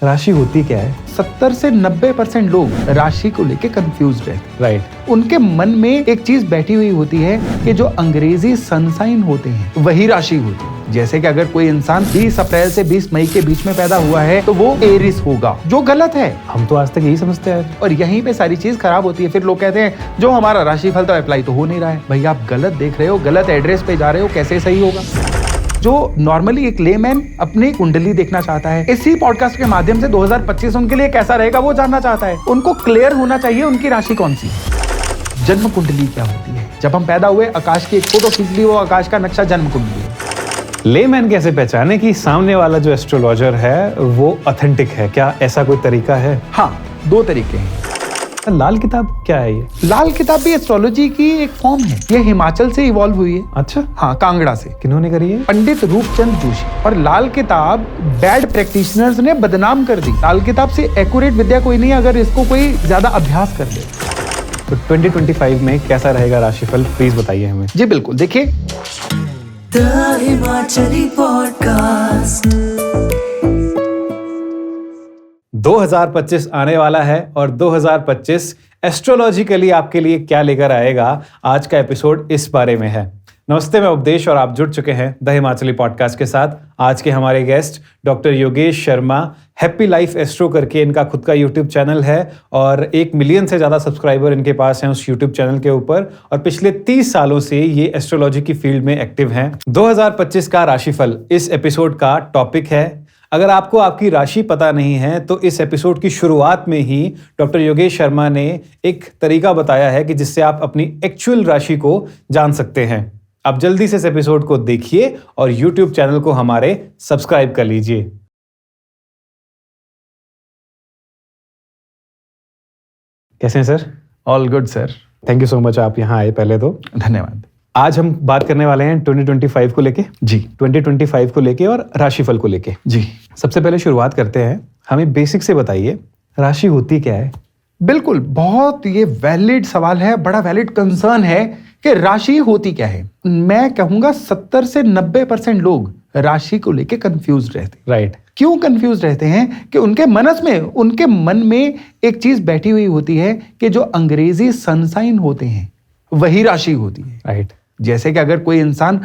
राशि होती क्या है? 70 से 90% लोग राशि को लेके कंफ्यूज रहते हैं। राइट। उनके मन में एक चीज बैठी हुई होती है कि जो अंग्रेजी सनसाइन होते हैं वही राशि होती है। जैसे कि अगर कोई इंसान 20 अप्रैल से 20 मई के बीच में पैदा हुआ है तो वो एरिस होगा, जो गलत है। हम तो आज तक यही समझते हैं और यहीं पे सारी चीज खराब होती है। फिर लोग कहते हैं जो हमारा राशिफल तो अप्लाई तो हो नहीं रहा है। भाई आप गलत देख रहे हो, गलत एड्रेस पे जा रहे हो, कैसे सही होगा? जो नॉर्मली एक लेमैन अपनी कुंडली देखना चाहता है, इसी पॉडकास्ट के माध्यम से 2025 उनके लिए कैसा रहेगा वो जानना चाहता है। उनको क्लियर होना चाहिए उनकी राशि कौन सी। जन्म कुंडली क्या होती है? जब हम पैदा हुए आकाश की एक फोटो खींच ली, वो आकाश का नक्शा जन्म कुंडली है। लेमैन कैसे पहचाने कि सामने वाला जो एस्ट्रोलॉजर है वो ऑथेंटिक है? क्या ऐसा कोई तरीका है? हाँ, 2 तरीके हैं। लाल किताब क्या है ये? लाल किताब भी एस्ट्रोलॉजी की एक फॉर्म है। ये हिमाचल से इवॉल्व हुई है। अच्छा। हाँ, कांगड़ा से। किन्होंने करी है? पंडित रूपचंद जोशी। और लाल किताब बैड प्रैक्टिशनर्स ने बदनाम कर दी। लाल किताब से एक्यूरेट विद्या कोई नहीं अगर इसको कोई ज्यादा अभ्यास कर ले। तो 2025 में कैसा रहेगा राशिफल, प्लीज बताइए हमें। जी बिल्कुल, देखिए द हिमाचली पॉडकास्ट। 2025 आने वाला है और 2025 एस्ट्रोलॉजिकली आपके लिए क्या लेकर आएगा, आज का एपिसोड इस बारे में है। नमस्ते, मैं उपदेश और आप जुड़ चुके हैं द हिमाचली पॉडकास्ट के साथ। आज के हमारे guest doctor Yogesh Sharma, happy life astro करके इनका खुद का यूट्यूब चैनल है और 1 मिलियन से ज़्यादा सब्सक्राइबर इनके पास हैं उस यूट्यूब चैनल के ऊपर, और पिछले 30 सालों से ये एस्ट्रोलॉजी की फील्ड में एक्टिव हैं। 2025 का राशिफल इस एपिसोड का टॉपिक है। अगर आपको आपकी राशि पता नहीं है तो इस एपिसोड की शुरुआत में ही डॉक्टर योगेश शर्मा ने एक तरीका बताया है कि जिससे आप अपनी एक्चुअल राशि को जान सकते हैं। आप जल्दी से इस एपिसोड को देखिए और यूट्यूब चैनल को हमारे सब्सक्राइब कर लीजिए। कैसे हैं sir? All good sir. Thank you so much, आप यहाँ आए पहले तो। धन्यवाद। आज हम बात करने वाले हैं 2025 को लेके। जी। 2025 को लेके और राशिफल को लेके। जी। सबसे पहले शुरुआत करते हैं, हमें बेसिक से बताइए राशि होती क्या है? बिल्कुल, बहुत ये वैलिड सवाल है, बड़ा वैलिड कंसर्न है कि राशि होती क्या है। मैं कहूंगा 70 से 90% लोग राशि को लेके कंफ्यूज रहते हैं। राइट। क्यों कंफ्यूज रहते हैं? कि उनके मन में एक चीज बैठी हुई होती है कि जो अंग्रेजी सनसाइन होते हैं वही राशि होती है। राइट। जैसे कि अगर कोई इंसान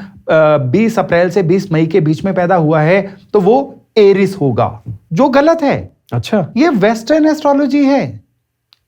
20 अप्रैल से 20 मई के बीच में पैदा हुआ है तो वो एरिस होगा, जो गलत है। अच्छा। ये वेस्टर्न एस्ट्रोलॉजी है।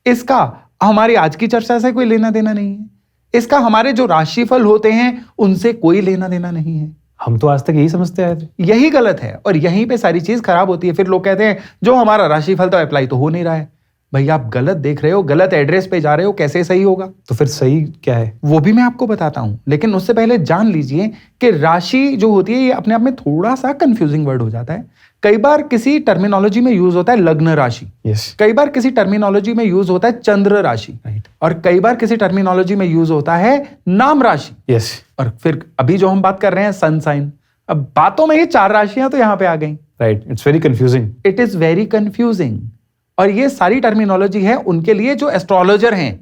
इसका हमारी आज की चर्चा से कोई लेना देना नहीं है। इसका हमारे जो राशिफल होते हैं उनसे कोई लेना देना नहीं है। हम तो आज तक यही समझते आए थे। यही गलत है और यहीं पे सारी चीज खराब होती है। फिर लोग कहते हैं जो हमारा राशिफल तो अप्लाई तो हो नहीं रहा है। भाई आप गलत देख रहे हो, गलत एड्रेस पे जा रहे हो, कैसे सही होगा? तो फिर सही क्या है? वो भी मैं आपको बताता हूं, लेकिन उससे पहले जान लीजिए कि राशि जो होती है ये अपने आप में थोड़ा सा कंफ्यूजिंग वर्ड हो जाता है। कई बार किसी टर्मिनोलॉजी में यूज होता है लग्न राशि। यस। कई बार किसी टर्मिनोलॉजी में यूज होता है चंद्र राशि। राइट। और कई बार किसी टर्मिनोलॉजी में यूज होता है नाम राशि। यस। और फिर अभी जो हम बात कर रहे हैं सन साइन। अब बातों में ही 4 राशियां तो यहां पे आ गई। Right. It's very confusing. It is very confusing. और ये सारी टर्मिनोलॉजी है उनके लिए जो एस्ट्रोलॉजर हैं,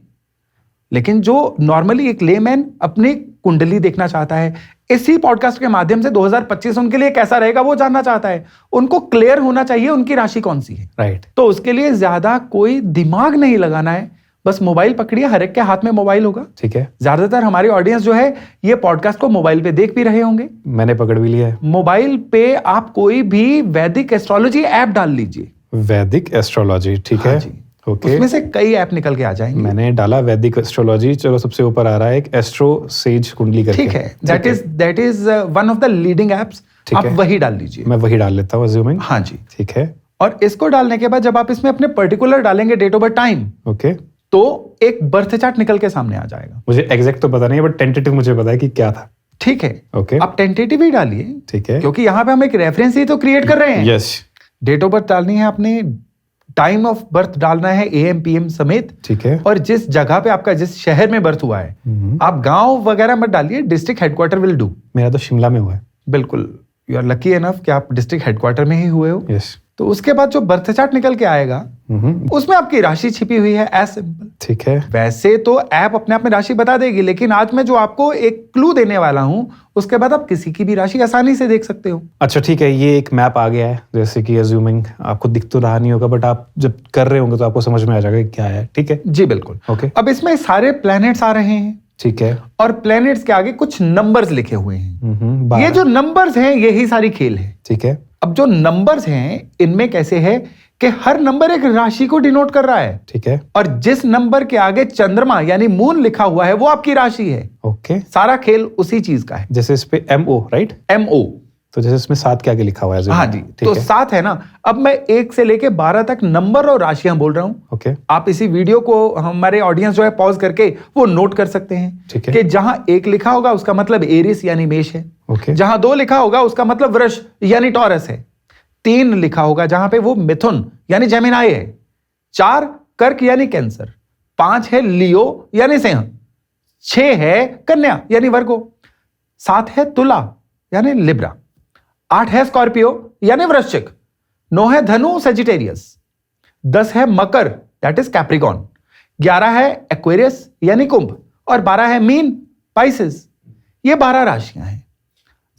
लेकिन जो नॉर्मली एक लेमैन अपनी कुंडली देखना चाहता है, इसी पॉडकास्ट के माध्यम से 2025 उनके लिए कैसा रहेगा वो जानना चाहता है। उनको क्लियर होना चाहिए उनकी राशि कौन सी है। राइट। तो उसके लिए ज्यादा कोई दिमाग नहीं लगाना है, बस मोबाइल पकड़िए, हर एक के हाथ में मोबाइल होगा। ठीक है। ज्यादातर हमारी ऑडियंस जो है ये पॉडकास्ट को मोबाइल पे देख भी रहे होंगे। मैंने पकड़ भी लिया है। मोबाइल पे आप कोई भी वैदिक एस्ट्रोलॉजी ऐप डाल लीजिए। वैदिक एस्ट्रोलॉजी, ठीक है। जी। ओके। उसमें से कई ऐप निकल के आ जाएंगे। मैंने डाला वैदिक एस्ट्रोलॉजी, चलो सबसे ऊपर आ रहा है एक एस्ट्रो सेज कुंडली करके। ठीक है, that is one of the leading apps. आप वही डाल लीजिए। मैं वही डाल लेता हूँ अज्यूमिंग। हाँ जी। ठीक है। और इसको डालने के बाद जब आप इसमें अपने पर्टिकुलर डालेंगे date of birth time, okay, तो एक बर्थ चार्ट निकल के सामने आ जाएगा। मुझे एग्जैक्ट तो पता नहीं है बट टेंटेटिव मुझे पता है कि क्या था। ठीक है। ओके। आप टेंटेटिव ही डालिए। ठीक है। क्योंकि यहाँ पे हम एक रेफरेंस ही तो क्रिएट कर रहे हैं। यस। डेट ऑफ बर्थ डालनी है आपने, टाइम ऑफ बर्थ डालना है AM PM समेत। ठीक है। और जिस जगह पे आपका, जिस शहर में बर्थ हुआ है, आप गांव वगैरह मत डालिए, डिस्ट्रिक्ट हेडक्वार्टर विल डू। मेरा तो शिमला में हुआ है। बिल्कुल, यू आर लकी एनफ कि आप डिस्ट्रिक्ट हेडक्वार्टर में ही हुए हो। यस। तो उसके बाद जो बर्थ चार्ट निकल के आएगा उसमें आपकी राशि छिपी हुई है, एज सिंपल। ठीक है। वैसे तो ऐप अपने आप में राशि बता देगी, लेकिन आज मैं जो आपको एक क्लू देने वाला हूं, उसके बाद आप किसी की भी राशि आसानी से देख सकते हो। अच्छा ठीक है, ये एक मैप आ गया है, जैसे कि अज्यूमिंग आपको दिख तो रहा नहीं होगा, बट आप जब कर रहे होंगे तो आपको समझ में आ जाएगा कि क्या है। ठीक है जी बिल्कुल। ओके। अब इसमें सारे प्लैनेट्स आ रहे हैं, ठीक है। और प्लैनेट्स के आगे कुछ नंबर्स लिखे हुए हैं। 12। ये जो नंबर्स हैं यही सारी खेल है। ठीक है। अब जो नंबर्स हैं इनमें कैसे है कि हर नंबर एक राशि को डिनोट कर रहा है। ठीक है। और जिस नंबर के आगे चंद्रमा यानी मून लिखा हुआ है वो आपकी राशि है। ओके। सारा खेल उसी चीज का है। जैसे इस पे MO, राइट? MO। तो जैसे इसमें 7 के आगे लिखा हुआ है। हाँ जी, तो 7 है ना। अब मैं 1 से लेके 12 तक नंबर और राशियां बोल रहा हूं। ओके। आप इसी वीडियो को हमारे ऑडियंस जो है पॉज करके वो नोट कर सकते हैं। ठीक है। कि जहां 1 लिखा होगा उसका मतलब एरिस यानी मेष है। ओके। जहां 2 लिखा होगा उसका मतलब वृष यानी टॉरस है। 3 लिखा होगा जहां पे वो मिथुन यानी जेमिनाई है। 4 कर्क यानी कैंसर। 5 है लियो यानी सिंह। 6 है कन्या यानी वर्गो। 7 है तुला यानी लिब्रा। 8 है स्कॉर्पियो यानी वृश्चिक। 9 है धनु सेजिटेरियस। 10 है मकर दैट इज कैप्रिकॉन। 11 है एक्वेरियस यानी कुंभ। और 12 है मीन पाइसेस। ये 12 राशियां हैं।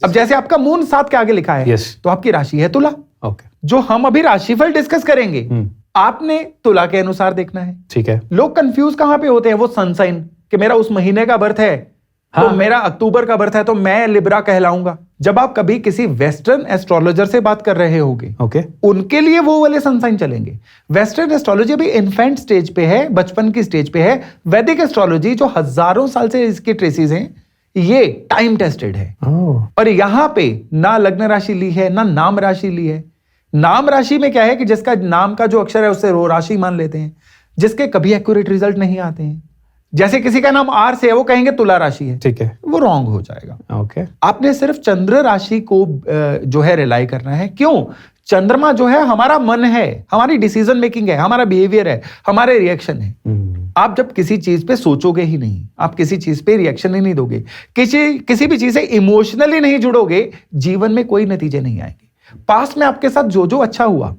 अब जैसे आपका मून 7 के आगे लिखा है, Yes. तो आपकी राशि है तुला। ओके। जो हम अभी राशिफल डिस्कस करेंगे आपने तुला के अनुसार देखना है। ठीक है। लोग कंफ्यूज कहां पे होते हैं, वो सन साइन कि मेरा उस महीने का बर्थ है, तो मेरा अक्टूबर का बर्थ है तो मैं लिब्रा कहलाऊंगा। जब आप कभी किसी वेस्टर्न एस्ट्रोलॉजर से बात कर रहे होंगे, ओके। उनके लिए वो वाले सन साइन चलेंगे। वेस्टर्न एस्ट्रोलॉजी अभी इन्फेंट स्टेज पे है, बचपन की स्टेज पे है। वैदिक एस्ट्रोलॉजी जो हजारों साल से इसके ट्रेसेस हैं, ये टाइम टेस्टेड है। और यहां पे ना लग्न राशि ली है ना नाम राशि ली है। नाम राशि में क्या है कि जिसका नाम का जो अक्षर है उससे रो राशि मान लेते हैं, जिसके कभी एक्यूरेट रिजल्ट नहीं आते हैं। जैसे किसी का नाम आर से है, वो कहेंगे तुला राशि है। ठीक है। वो रॉन्ग हो जाएगा। ओके। आपने सिर्फ चंद्र राशि को जो है रिलाई करना है। क्यों? चंद्रमा जो है हमारा मन है, हमारी डिसीजन मेकिंग है, हमारा बिहेवियर है, हमारे रिएक्शन है। आप जब किसी चीज पे सोचोगे ही नहीं, आप किसी चीज पे रिएक्शन ही नहीं दोगे, किसी भी चीज से इमोशनली नहीं जुड़ोगे, जीवन में कोई नतीजे नहीं आएंगे। पास्ट में आपके साथ जो जो अच्छा हुआ,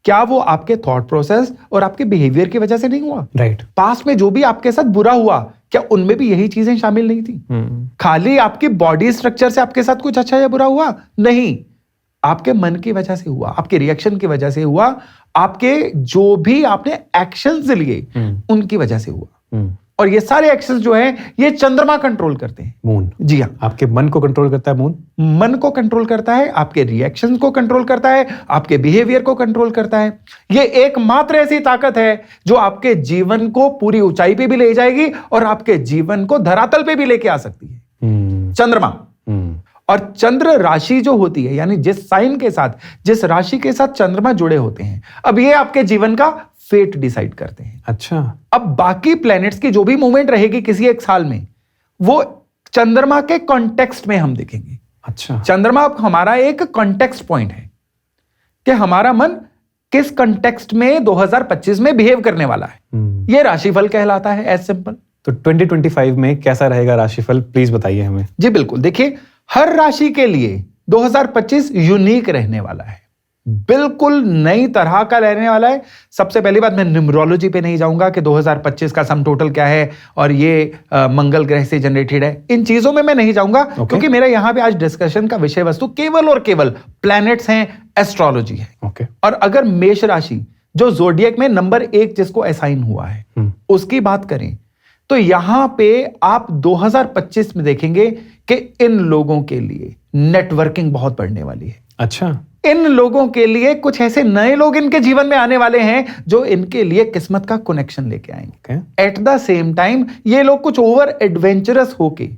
क्या वो आपके थॉट प्रोसेस और आपके बिहेवियर की वजह से नहीं हुआ? राइट। पास्ट में जो भी आपके साथ बुरा हुआ, क्या उनमें भी यही चीजें शामिल नहीं थी? खाली आपकी बॉडी स्ट्रक्चर से आपके साथ कुछ अच्छा या बुरा हुआ? नहीं, आपके मन की वजह से हुआ, आपके रिएक्शन की वजह से हुआ, आपके जो भी आपने एक्शंस लिए उनकी वजह से हुआ। और ये सारे एक्शंस जो है ये चंद्रमा कंट्रोल करते हैं। मून। जी हाँ, आपके मन को कंट्रोल करता है मून। मन को कंट्रोल करता है, आपके रिएक्शंस को कंट्रोल करता है, आपके बिहेवियर को कंट्रोल करता है। ये एकमात्र ऐसी ताकत है जो आपके जीवन को पूरी ऊंचाई पे भी ले जाएगी और आपके जीवन को धरातल पे भी लेके आ सकती है। चंद्रमा। और चंद्र राशि जो होती है, यानी जिस साइन के साथ, जिस राशि के साथ चंद्रमा जुड़े होते हैं, अब ये आपके जीवन का फेट डिसाइड करते हैं। अच्छा। अब बाकी प्लैनेट्स की जो भी मूवमेंट रहेगी किसी एक साल में, वो चंद्रमा के कॉन्टेक्स्ट में हम देखेंगे। अच्छा। चंद्रमा हमारा एक कॉन्टेक्स्ट पॉइंट है कि हमारा मन किस कॉन्टेक्स्ट में 2025 में बिहेव करने वाला है। ये राशिफल कहलाता है, एज सिंपल। तो 2025 में कैसा रहेगा राशिफल, प्लीज बताइए हमें। जी बिल्कुल, देखिए हर राशि के लिए 2025 यूनिक रहने वाला है, बिल्कुल नई तरह का रहने वाला है। सबसे पहली बात, मैं न्यूमरोलॉजी पे नहीं जाऊंगा कि 2025 का सम टोटल क्या है और ये मंगल ग्रह से जनरेटेड है, इन चीजों में मैं नहीं जाऊंगा। क्योंकि मेरा यहां पे आज डिस्कशन का विषय वस्तु केवल और केवल प्लैनेट्स हैं, एस्ट्रोलॉजी है। ओके। और अगर मेष राशि जो जोडियक में नंबर 1 जिसको असाइन हुआ है उसकी बात करें, तो यहां पे आप 2025 में देखेंगे कि इन लोगों के लिए नेटवर्किंग बहुत बढ़ने वाली है। अच्छा। इन लोगों के लिए कुछ ऐसे नए लोग इनके जीवन में आने वाले हैं जो इनके लिए किस्मत का कनेक्शन लेके आएंगे। एट द सेम टाइम ये लोग कुछ ओवर एडवेंचरस होके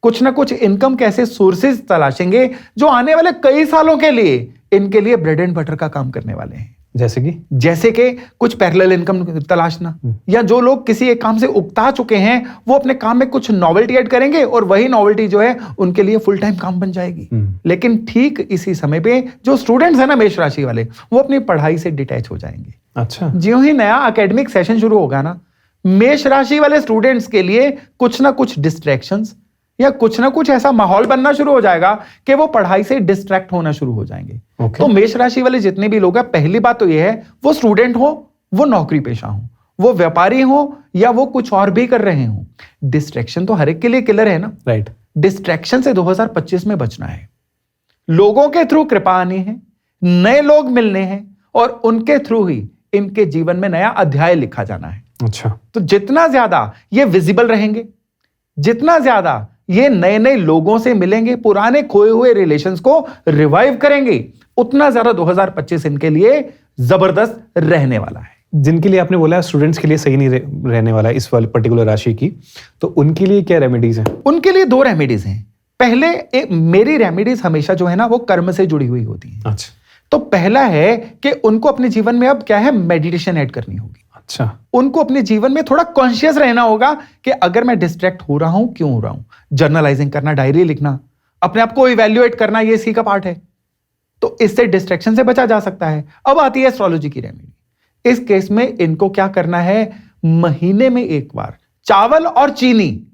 कुछ ना कुछ इनकम कैसे सोर्सेज तलाशेंगे जो आने वाले कई सालों के लिए इनके लिए ब्रेड एंड बटर का काम करने वाले हैं। जैसे कि कुछ पैरेलल इनकम तलाशना, या जो लोग किसी एक काम से उकता चुके हैं वो अपने काम में कुछ नॉवेल्टी ऐड करेंगे और वही नॉवेल्टी जो है उनके लिए फुल टाइम काम बन जाएगी। लेकिन ठीक इसी समय पे जो स्टूडेंट्स हैं ना मेष राशि वाले, वो अपनी पढ़ाई से डिटैच हो जाएंगे। अच्छा। ज्यों ही नया एकेडमिक सेशन शुरू होगा ना, मेष राशि वाले स्टूडेंट्स के लिए कुछ ना कुछ डिस्ट्रैक्शंस, या कुछ ना कुछ ऐसा माहौल बनना शुरू हो जाएगा कि वो पढ़ाई से डिस्ट्रैक्ट होना शुरू हो जाएंगे। तो मेष राशि वाले जितने भी लोग हैं, पहली बात तो ये है, वो स्टूडेंट हो, वो नौकरी पेशा हो, वो व्यापारी हो या वो कुछ और भी कर रहे हो, डिस्ट्रैक्शन तो हर एक के लिए किलर है ना। राइट। डिस्ट्रैक्शन से 2025 में बचना है। लोगों के थ्रू कृपा आनी है, नए लोग मिलने हैं और उनके थ्रू ही इनके जीवन में नया अध्याय लिखा जाना है। अच्छा। तो जितना ज्यादा ये विजिबल रहेंगे, जितना ज्यादा ये नए नए लोगों से मिलेंगे, पुराने खोए हुए रिलेशंस को रिवाइव करेंगे, उतना ज्यादा 2025 इनके लिए जबरदस्त रहने वाला है। जिनके लिए आपने बोला स्टूडेंट्स के लिए सही नहीं रहने वाला इस वाली पर्टिकुलर राशि की, तो उनके लिए क्या रेमेडीज हैं? उनके लिए 2 रेमेडीज हैं। पहले मेरी रेमेडीज हमेशा जो है ना वो कर्म से जुड़ी हुई होती है। अच्छा। तो पहला है कि उनको अपने जीवन में अब क्या है, मेडिटेशन ऐड करनी होगी। अच्छा। उनको अपने जीवन में थोड़ा कॉन्शियस रहना होगा कि अगर मैं डिस्ट्रैक्ट हो रहा हूं, क्यों हो रहा हूं। जर्नलाइजिंग करना, डायरी लिखना, अपने आप को इवैल्यूएट करना, ये इसी का पार्ट है। तो इससे डिस्ट्रैक्शन से बचा जा सकता है। अब आती है एस्ट्रोलॉजी की रेमेडी। इस केस में इनको क्या करना है, महीने में एक बार चावल और चीनी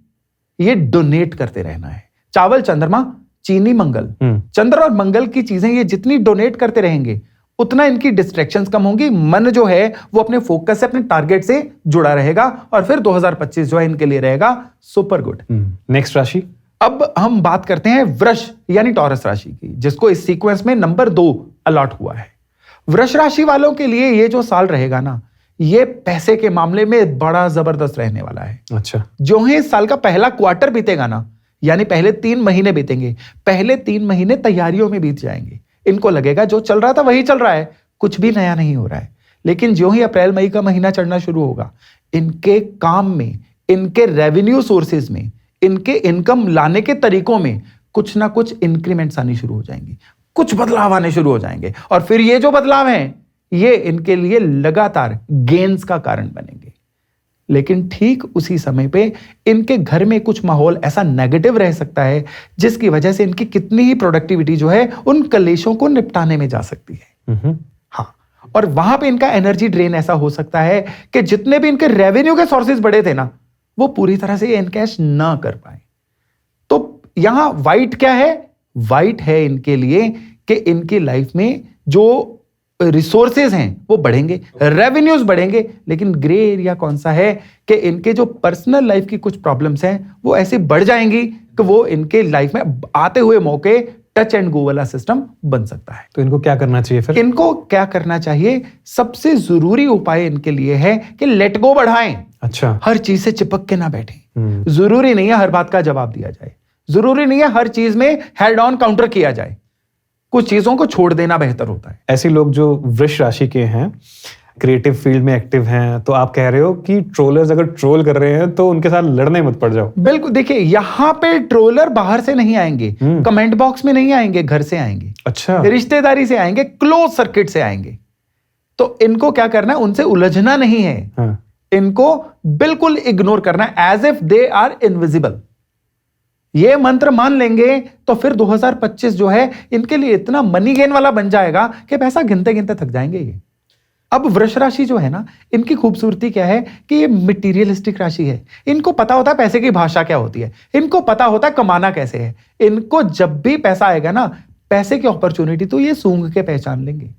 ये डोनेट करते रहना है। चावल चंद्रमा, चीनी मंगल। चंद्र और मंगल की चीजें ये जितनी डोनेट करते रहेंगे उतना इनकी डिस्ट्रैक्शंस कम होंगी। मन जो है वो अपने फोकस से, अपने टारगेट से जुड़ा रहेगा और फिर 2025 जो है इनके लिए रहेगा सुपर गुड। नेक्स्ट राशि। अब हम बात करते हैं वृष यानी टॉरस राशि की, जिसको इस सीक्वेंस में नंबर 2 अलॉट हुआ है। वृष राशि वालों के लिए ये जो साल रहेगा ना, ये पैसे के मामले में बड़ा जबरदस्त रहने वाला है। अच्छा। जो है इस साल का पहला क्वार्टर बीतेगा ना, यानी पहले 3 महीने बीतेंगे, पहले 3 महीने तैयारियों में बीत जाएंगे। इनको लगेगा जो चल रहा था वही चल रहा है, कुछ भी नया नहीं हो रहा है। लेकिन जो ही अप्रैल मई का महीना चढ़ना शुरू होगा, इनके काम में, इनके रेवेन्यू सोर्सेज में, इनके इनकम लाने के तरीकों में कुछ ना कुछ इंक्रीमेंट्स आनी शुरू हो जाएंगी, कुछ बदलाव आने शुरू हो जाएंगे। और फिर ये जो बदलाव हैं ये इनके लिए लगातार गेन्स का कारण बनेंगे। लेकिन ठीक उसी समय पे इनके घर में कुछ माहौल ऐसा नेगेटिव रह सकता है जिसकी वजह से इनकी कितनी ही प्रोडक्टिविटी जो है उन कलेशों को निपटाने में जा सकती है। हाँ, और वहां पे इनका एनर्जी ड्रेन ऐसा हो सकता है कि जितने भी इनके रेवेन्यू के सोर्सेज बढ़े थे ना, वो पूरी तरह से इनकैश ना कर पाए। तो यहां वाइट क्या है, वाइट है इनके लिए कि इनकी लाइफ में जो रिसोर्सेज हैं वो बढ़ेंगे, रेवेन्यूज बढ़ेंगे, लेकिन ग्रे एरिया कौन सा है कि इनके जो पर्सनल लाइफ की कुछ प्रॉब्लम्स हैं वो ऐसे बढ़ जाएंगी कि वो इनके लाइफ में आते हुए मौके टच एंड गो वाला सिस्टम बन सकता है। तो इनको क्या करना चाहिए फिर? इनको क्या करना चाहिए, सबसे जरूरी उपाय इनके लिए है कि लेट गो बढ़ाएं। अच्छा। हर चीज से चिपक के ना बैठें। जरूरी नहीं है हर बात का जवाब दिया जाए, जरूरी नहीं है हर चीज में हेड ऑन काउंटर किया जाए, कुछ चीजों को छोड़ देना बेहतर होता है। ऐसे लोग जो वृष राशि के हैं, क्रिएटिव फील्ड में एक्टिव हैं, तो आप कह रहे हो कि ट्रोलर्स अगर ट्रोल कर रहे हैं तो उनके साथ लड़ने मत पड़ जाओ। बिल्कुल, देखिए यहाँ पे ट्रोलर बाहर से नहीं आएंगे, कमेंट बॉक्स में नहीं आएंगे, घर से आएंगे। अच्छा। रिश्तेदारी से आएंगे, क्लोज सर्किट से आएंगे। तो इनको क्या करना है, उनसे उलझना नहीं है। हाँ। इनको बिल्कुल इग्नोर करना है, as if they are invisible. ये मंत्र मान लेंगे तो फिर 2025 जो है इनके लिए इतना मनी गेन वाला बन जाएगा कि पैसा गिनते गिनते थक जाएंगे ये। अब वृष राशि जो है ना, इनकी खूबसूरती क्या है कि ये मटेरियलिस्टिक राशि है। इनको पता होता है पैसे की भाषा क्या होती है, इनको पता होता है कमाना कैसे है। इनको जब भी पैसा आएगा ना, पैसे की अपॉर्चुनिटी तो ये सूंघ के पहचान लेंगे।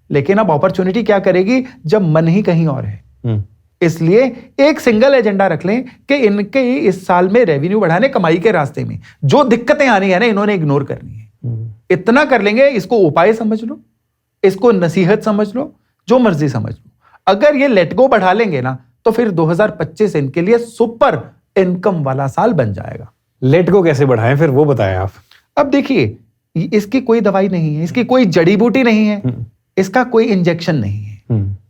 लेकिन अब अपॉर्चुनिटी क्या करेगी जब मन ही कहीं और है। इसलिए एक सिंगल एजेंडा रख लें कि इनके इस साल में रेवेन्यू बढ़ाने, कमाई के रास्ते में जो दिक्कतें आनी है ना, इन्होंने इग्नोर करनी है। इतना कर लेंगे, इसको उपाय समझ लो, इसको नसीहत समझ लो, जो मर्जी समझ लो। अगर ये लेट गो बढ़ा लेंगे ना तो फिर 2025 इनके लिए सुपर इनकम वाला साल बन जाएगा। लेट गो कैसे बढ़ाएं फिर वो बताएं आप। अब देखिए, इसकी कोई दवाई नहीं है, इसकी कोई जड़ी बूटी नहीं है, इसका कोई इंजेक्शन नहीं है।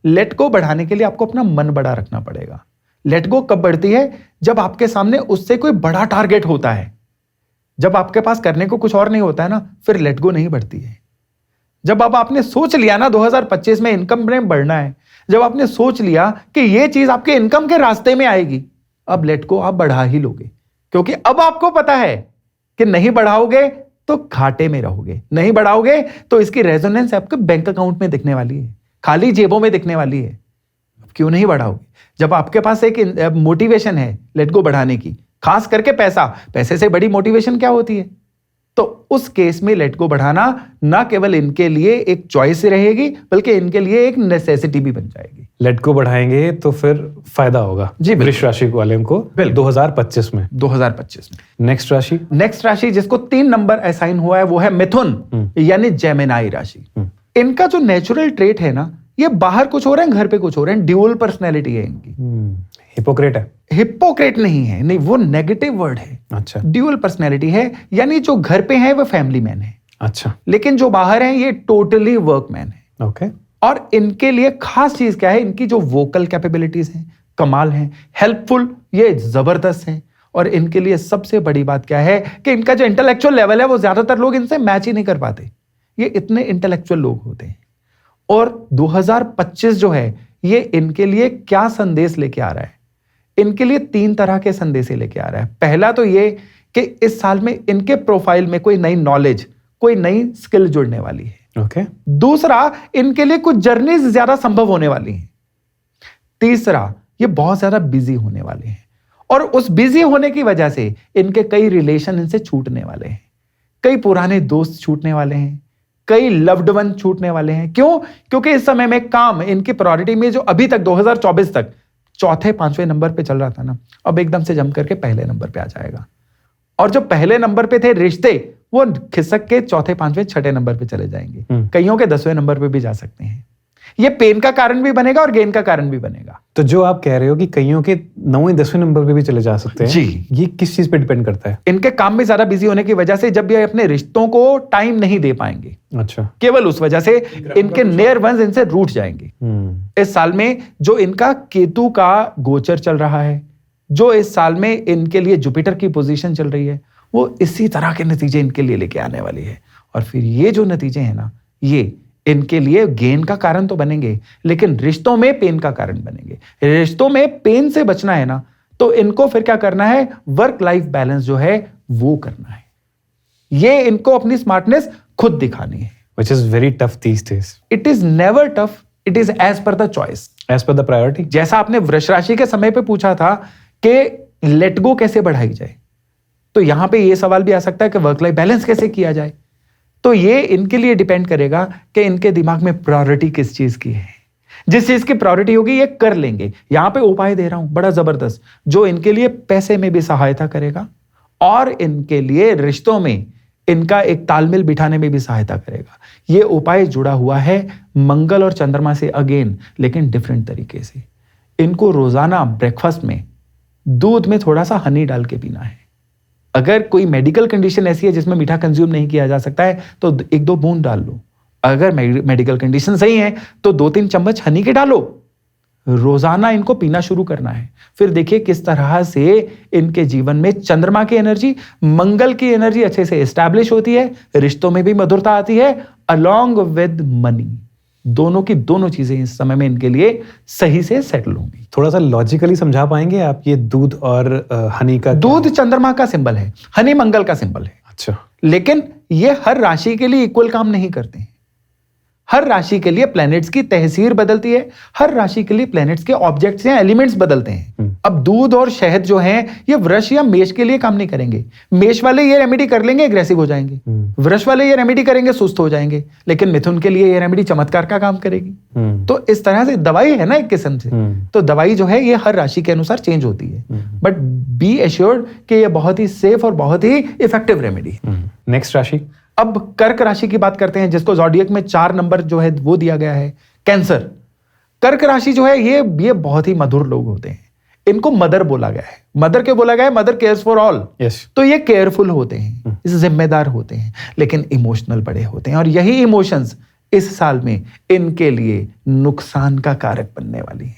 लेट गो बढ़ाने के लिए आपको अपना मन बड़ा रखना पड़ेगा। लेट गो कब बढ़ती है, जब आपके सामने उससे कोई बड़ा टारगेट होता है। जब आपके पास करने को कुछ और नहीं होता है ना, फिर लेट गो नहीं बढ़ती है। जब अब आपने सोच लिया ना 2025 में इनकम में बढ़ना है, जब आपने सोच लिया कि ये चीज आपके इनकम के रास्ते में आएगी, अब लेट गो आप बढ़ा ही लोगे। क्योंकि अब आपको पता है कि नहीं बढ़ाओगे तो घाटे में रहोगे, नहीं बढ़ाओगे तो इसकी रेजोनेंस आपके बैंक अकाउंट में दिखने वाली है, खाली जेबों में दिखने वाली है। क्यों नहीं बढ़ाओगे? जब आपके पास एक मोटिवेशन है लेट गो बढ़ाने की, खास करके पैसे से बड़ी मोटिवेशन क्या होती है? तो उस केस में लेट गो बढ़ाना ना केवल इनके लिए एक चॉइस रहेगी बल्कि इनके लिए एक नेसेसिटी भी बन जाएगी। लेट गो बढ़ाएंगे तो फिर फायदा होगा जी, बिल्कुल। वृष राशि वाले को 2025 में। 2025 में नेक्स्ट राशि जिसको 3 नंबर असाइन हुआ है वो है मिथुन यानी जेमिनाई राशि। इनका जो नेचुरल ट्रेट है ना, ये बाहर कुछ हो रहे हैं घर पे कुछ हो रहे हैं। ड्यूअल पर्सनैलिटी है इनकी। हिपोक्रेट है? हिपोक्रेट नहीं है, नहीं, वो नेगेटिव वर्ड है। अच्छा। ड्यूअल पर्सनैलिटी है, यानी जो घर पे है वो फैमिली मैन है, अच्छा। लेकिन जो बाहर है ये टोटली वर्कमैन है। ओके। और इनके लिए खास चीज क्या है? इनकी जो वोकल कैपेबिलिटीज हैं कमाल हैं, हेल्पफुल ये जबरदस्त हैं। और इनके लिए सबसे बड़ी बात क्या है कि इनका जो इंटेलेक्चुअल लेवल है वो ज्यादातर लोग इनसे मैच ही नहीं कर पाते। ये इतने इंटेलेक्चुअल लोग होते हैं। और 2025 जो है ये इनके लिए क्या संदेश लेके आ रहा है? इनके लिए 3 तरह के संदेश लेके आ रहा है। पहला तो ये कि इस साल में इनके प्रोफाइल में कोई नई नॉलेज, कोई नई स्किल जुड़ने वाली है। ओके। दूसरा, इनके लिए कुछ जर्नीज ज्यादा संभव होने वाली हैं। तीसरा, ये बहुत ज्यादा बिजी होने वाले हैं और उस बिजी होने की वजह से इनके कई रिलेशन इनसे छूटने वाले हैं, कई पुराने दोस्त छूटने वाले हैं, कई लव्ड वन छूटने वाले हैं। क्यों? क्योंकि इस समय में काम इनकी प्रायोरिटी में जो अभी तक 2024 तक चौथे 5वें नंबर पे चल रहा था ना, अब एकदम से जम करके पहले नंबर पे आ जाएगा। और जो पहले नंबर पे थे रिश्ते, वो खिसक के चौथे 5वें 6ठे नंबर पे चले जाएंगे। कईयों के 10वें नंबर पे भी जा सकते हैं। ये पेन का कारण भी बनेगा और गेन का कारण भी बनेगा। तो जो आप कह रहे हो कि कईयों के 9वें 10वें नंबर पे भी चले जा सकते हैं, जी, ये किस चीज पे डिपेंड करता है? इनके काम में ज्यादा बिजी होने की वजह से जब ये अपने रिश्तों को टाइम नहीं दे पाएंगे, अच्छा, केवल उस वजह से इनके नियर वंस इनसे रूठ जाएंगे। इस साल में जो इनका केतु का गोचर चल रहा है, जो इस साल में इनके लिए जुपिटर की पोजीशन चल रही है, वो इसी तरह के नतीजे इनके लिए लेके आने वाली है। और फिर ये जो नतीजे हैं ना, ये इनके लिए गेन का कारण तो बनेंगे, लेकिन रिश्तों में पेन का कारण बनेंगे। रिश्तों में पेन से बचना है ना, तो इनको फिर क्या करना है? वर्क लाइफ बैलेंस जो है वो करना है। ये इनको अपनी स्मार्टनेस खुद दिखानी है, which is very tough these days. It is never tough, it is as per the choice, As per the priority. जैसा आपने वृष राशि के समय पे पूछा था कि लेट गो कैसे बढ़ाई जाए, तो यहां पे ये सवाल भी आ सकता है कि वर्क लाइफ बैलेंस कैसे किया जाए। तो ये इनके लिए डिपेंड करेगा कि इनके दिमाग में प्रायोरिटी किस चीज की है। जिस चीज की प्रायोरिटी होगी ये कर लेंगे। यहां पे उपाय दे रहा हूं बड़ा जबरदस्त, जो इनके लिए पैसे में भी सहायता करेगा और इनके लिए रिश्तों में इनका एक तालमेल बिठाने में भी सहायता करेगा। ये उपाय जुड़ा हुआ है मंगल और चंद्रमा से अगेन, लेकिन डिफरेंट तरीके से। इनको रोजाना ब्रेकफास्ट में दूध में थोड़ा सा हनी डाल के पीना है। अगर कोई मेडिकल कंडीशन ऐसी है जिसमें मीठा कंज्यूम नहीं किया जा सकता है तो 1-2 बूंद डाल लो। अगर मेडिकल कंडीशन सही है तो 2-3 चम्मच हनी के डालो। रोजाना इनको पीना शुरू करना है। फिर देखिए किस तरह से इनके जीवन में चंद्रमा की एनर्जी, मंगल की एनर्जी अच्छे से एस्टैब्लिश होती है, रिश्तों में भी मधुरता आती है, अलोंग विद मनी। दोनों की दोनों चीजें इस समय में इनके लिए सही से सेटल होंगी। थोड़ा सा लॉजिकली समझा पाएंगे आप ये दूध और हनी का? दूध चंद्रमा का सिंबल है, हनी मंगल का सिंबल है। अच्छा। लेकिन ये हर राशि के लिए इक्वल काम नहीं करते हैं। हर राशि के लिए प्लैनेट्स की तहसीर बदलती है, हर राशि के लिए प्लैनेट्स के ऑब्जेक्ट्स या एलिमेंट्स बदलते हैं। अब दूध और शहद जो हैं ये वृष या मेष के लिए काम नहीं करेंगे। मेष वाले ये रेमेडी कर लेंगे, एग्रेसिव हो जाएंगे। वृष वाले ये रेमेडी करेंगे, सुस्त हो जाएंगे। लेकिन मिथुन के लिए ये रेमेडी चमत्कार का काम करेगी। तो इस तरह से दवाई है ना एक किस्म से, तो दवाई जो है ये हर राशि के अनुसार चेंज होती है। बट बी एश्योर्ड कि ये बहुत ही सेफ और बहुत ही इफेक्टिव रेमेडी है। नेक्स्ट राशि, अब कर्क राशि की बात करते हैं, जिसको ज़ोडिएक में 4 नंबर जो है वो दिया गया है, कैंसर। कर्क राशि जो है ये बहुत ही मधुर लोग होते हैं। इनको मदर बोला गया है। मदर क्यों बोला गया है? Mother cares for all. तो ये केयरफुल होते हैं, जिम्मेदार होते हैं, लेकिन इमोशनल बड़े होते हैं। और यही इमोशंस इस साल में इनके लिए नुकसान का कारक बनने वाली है।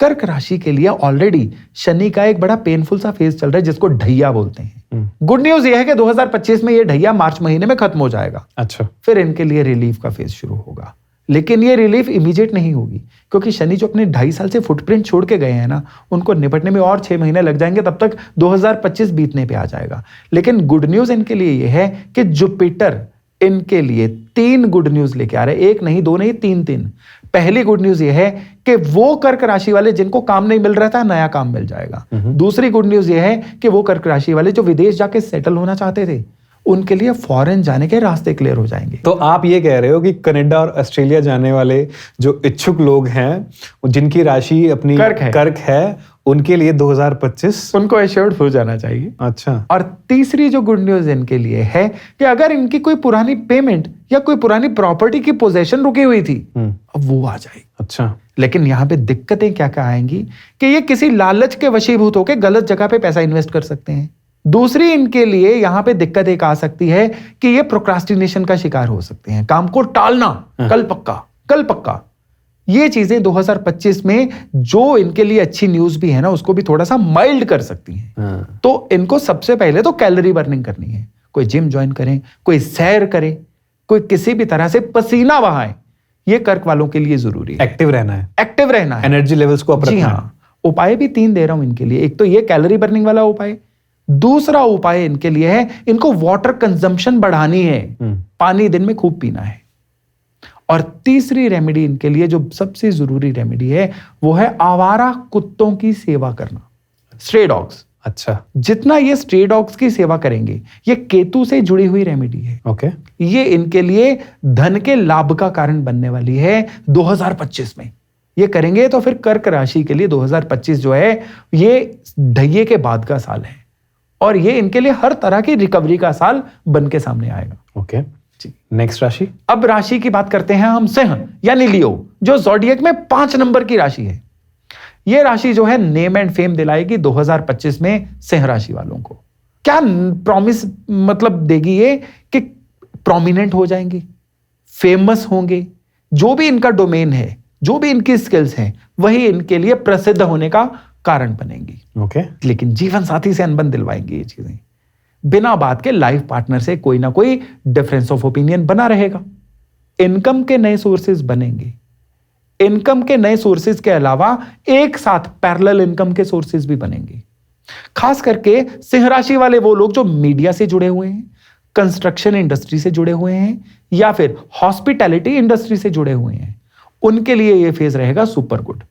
कर्क राशि के लिए ऑलरेडी शनि का एक बड़ा पेनफुल सा फेज चल रहा है, जिसको ढैया बोलते हैं। गुड न्यूज ये है कि 2025 में ये ढैया मार्च महीने में खत्म हो जाएगा। अच्छा। फिर इनके लिए रिलीफ का फेज शुरू होगा, लेकिन ये रिलीफ इमीडिएट नहीं होगी, क्योंकि शनि जो अपने 2.5 साल से फुटप्रिंट छोड़ के गए हैं ना, उनको निपटने में और 6 महीने लग जाएंगे। तब तक 2025 बीतने पे आ जाएगा। लेकिन गुड न्यूज इनके लिए ये है कि जुपिटर इनके लिए 3 गुड न्यूज लेके आ रहे हैं। 1 नहीं, 2 नहीं, 3। पहली गुड न्यूज ये है कि वो कर्क राशि वाले जिनको काम नहीं मिल रहा था, नया काम मिल जाएगा। दूसरी गुड न्यूज ये है कि वो कर्क राशि वाले जो विदेश जाके सेटल होना चाहते थे, उनके लिए फॉरेन जाने के रास्ते क्लियर हो जाएंगे। तो आप ये कह रहे हो कि कनाडा और ऑस्ट्रेलिया जाने वाले जो इच्छुक लोग हैं, जिनकी राशि अपनी कर्क है, उनके लिए 2025 उनको एश्योर्ड हो जाना चाहिए। अच्छा। और तीसरी जो गुड न्यूज इनके लिए है कि अगर इनकी कोई पुरानी पेमेंट या कोई पुरानी प्रॉपर्टी की पोजेशन रुकी हुई थी, अब वो आ जाएगी। अच्छा। लेकिन यहाँ पे दिक्कतें क्या क्या आएंगी कि ये किसी लालच के वशीभूत होकर गलत जगह पे पैसा इन्वेस्ट कर सकते हैं। दूसरी इनके लिए यहाँ पे दिक्कत एक आ सकती है कि ये प्रोक्रास्टिनेशन का शिकार हो सकते हैं, काम को टालना, कल पक्का। ये चीजें 2025 में जो इनके लिए अच्छी न्यूज भी है ना, उसको भी थोड़ा सा माइल्ड कर सकती हैं। तो इनको सबसे पहले तो कैलोरी बर्निंग करनी है। कोई जिम ज्वाइन करें, कोई सैर करे, कोई किसी भी तरह से पसीना बहाए। ये कर्क वालों के लिए जरूरी है। एक्टिव रहना है, एनर्जी लेवल्स को अप रखना है। उपाय भी 3 दे रहा हूं इनके लिए। एक तो ये कैलोरी बर्निंग वाला उपाय, दूसरा उपाय इनके लिए है इनको वाटर कंजम्पशन बढ़ानी है, पानी दिन में खूब पीना है। और तीसरी रेमेडी इनके लिए जो सबसे जरूरी रेमेडी है वो है आवारा कुत्तों की सेवा करना, स्ट्रे डॉग्स। अच्छा। जितना ये स्ट्रे डॉग्स की सेवा करेंगे, ये केतु से जुड़ी हुई रेमेडी है। ओके। ये इनके लिए धन के लाभ का कारण बनने वाली है 2025 में। ये करेंगे तो फिर कर्क राशि के लिए 2025 जो है ये ढैये के बाद का साल है, और ये इनके लिए हर तरह की रिकवरी का साल बन के सामने आएगा। ओके। नेक्स्ट राशि। अब राशि की बात करते हैं हम, सिंह यानी लियो, जो ज़ोडिएक में 5 नंबर की राशि है। यह राशि जो है नेम एंड फेम दिलाएगी 2025 में सिंह राशि वालों को। क्या प्रॉमिस मतलब देगी ये कि प्रोमिनेंट हो जाएंगे, फेमस होंगे, जो भी इनका डोमेन है, जो भी इनकी स्किल्स हैं, वही इनके लिए प्रसिद्ध होने का कारण बनेंगी। ओके। लेकिन जीवन साथी से अनबन दिलवाएंगी ये चीजें। बिना बात के लाइफ पार्टनर से कोई ना कोई डिफरेंस ऑफ ओपिनियन बना रहेगा। इनकम के नए सोर्सेज बनेंगे। इनकम के नए सोर्सेज के अलावा एक साथ पैरेलल इनकम के सोर्सेज भी बनेंगे। खास करके सिंह राशि वाले वो लोग जो मीडिया से जुड़े हुए हैं, कंस्ट्रक्शन इंडस्ट्री से जुड़े हुए हैं, या फिर हॉस्पिटैलिटी इंडस्ट्री से जुड़े हुए हैं, उनके लिए यह फेज रहेगा सुपर गुड।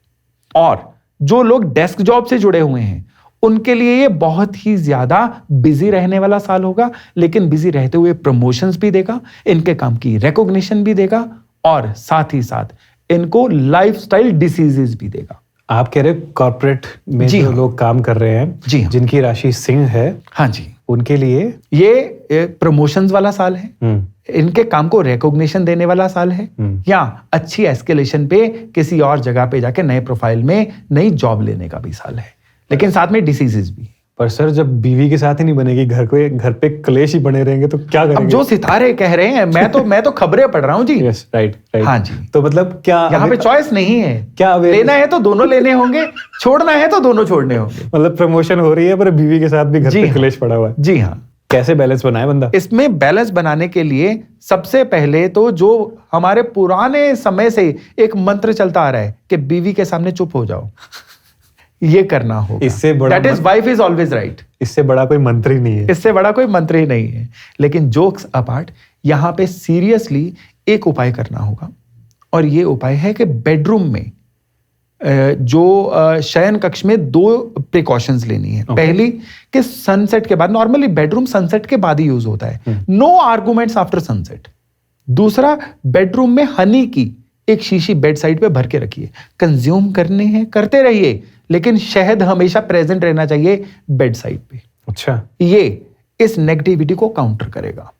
और जो लोग डेस्क जॉब से जुड़े हुए हैं, उनके लिए ये बहुत ही ज्यादा बिजी रहने वाला साल होगा। लेकिन बिजी रहते हुए प्रमोशंस भी देगा, इनके काम की रिकॉग्निशन भी देगा, और साथ ही साथ इनको लाइफस्टाइल डिसीजेस भी देगा। आप कह रहे कॉर्पोरेट में जो लोग काम कर रहे हैं, जी हाँ, जिनकी राशि सिंह है, हाँ जी, उनके लिए ये प्रमोशंस वाला साल है। इनके काम को रिकॉग्निशन देने वाला साल है, या अच्छी एस्केलेशन पे किसी और जगह पे जाके नए प्रोफाइल में नई जॉब लेने का भी साल है। लेकिन साथ में डिसीजेस भी। पर सर, जब बीवी के साथ ही नहीं बनेगी, घर पे कलेश ही बने रहेंगे, तो क्या करेंगे? अब जो सितारे कह रहे हैं, मैं तो खबरें पढ़ रहा हूँ जी। Yes, right. हाँ जी। तो मतलब क्या यहाँ पे चॉइस नहीं है, क्या लेना है तो दोनों लेने होंगे, छोड़ना है तो दोनों छोड़ने होंगे। मतलब प्रमोशन हो रही है पर बीवी के साथ भी घर पे कलेश पड़ा हुआ है। जी हाँ। कैसे बैलेंस बनाए बंदा? इसमें बैलेंस बनाने के लिए सबसे पहले तो जो हमारे पुराने समय से एक मंत्र चलता आ रहा है कि बीवी के सामने चुप हो जाओ, ये करना होगा। इससे बड़ा that is wife is always right. इससे बड़ा कोई मंत्र ही नहीं है। इससे बड़ा कोई मंत्र ही नहीं है। लेकिन जोक्स अपार्ट, यहां पे सीरियसली एक उपाय करना होगा, और ये उपाय है कि बेडरूम में जो शयन कक्ष में 2 प्रिकॉशंस लेनी है। पहली कि सनसेट के बाद, नॉर्मली बेडरूम सनसेट के बाद ही यूज होता है, नो आर्गुमेंट्स आफ्टर सनसेट। दूसरा, बेडरूम में हनी की एक शीशी बेड साइड पे भर के रखिए। कंज्यूम करने हैं, करते रहिए, लेकिन शहद हमेशा प्रेजेंट रहना चाहिए बेड साइड पे। अच्छा। ये इस नेगेटिविटी को काउंटर करेगा।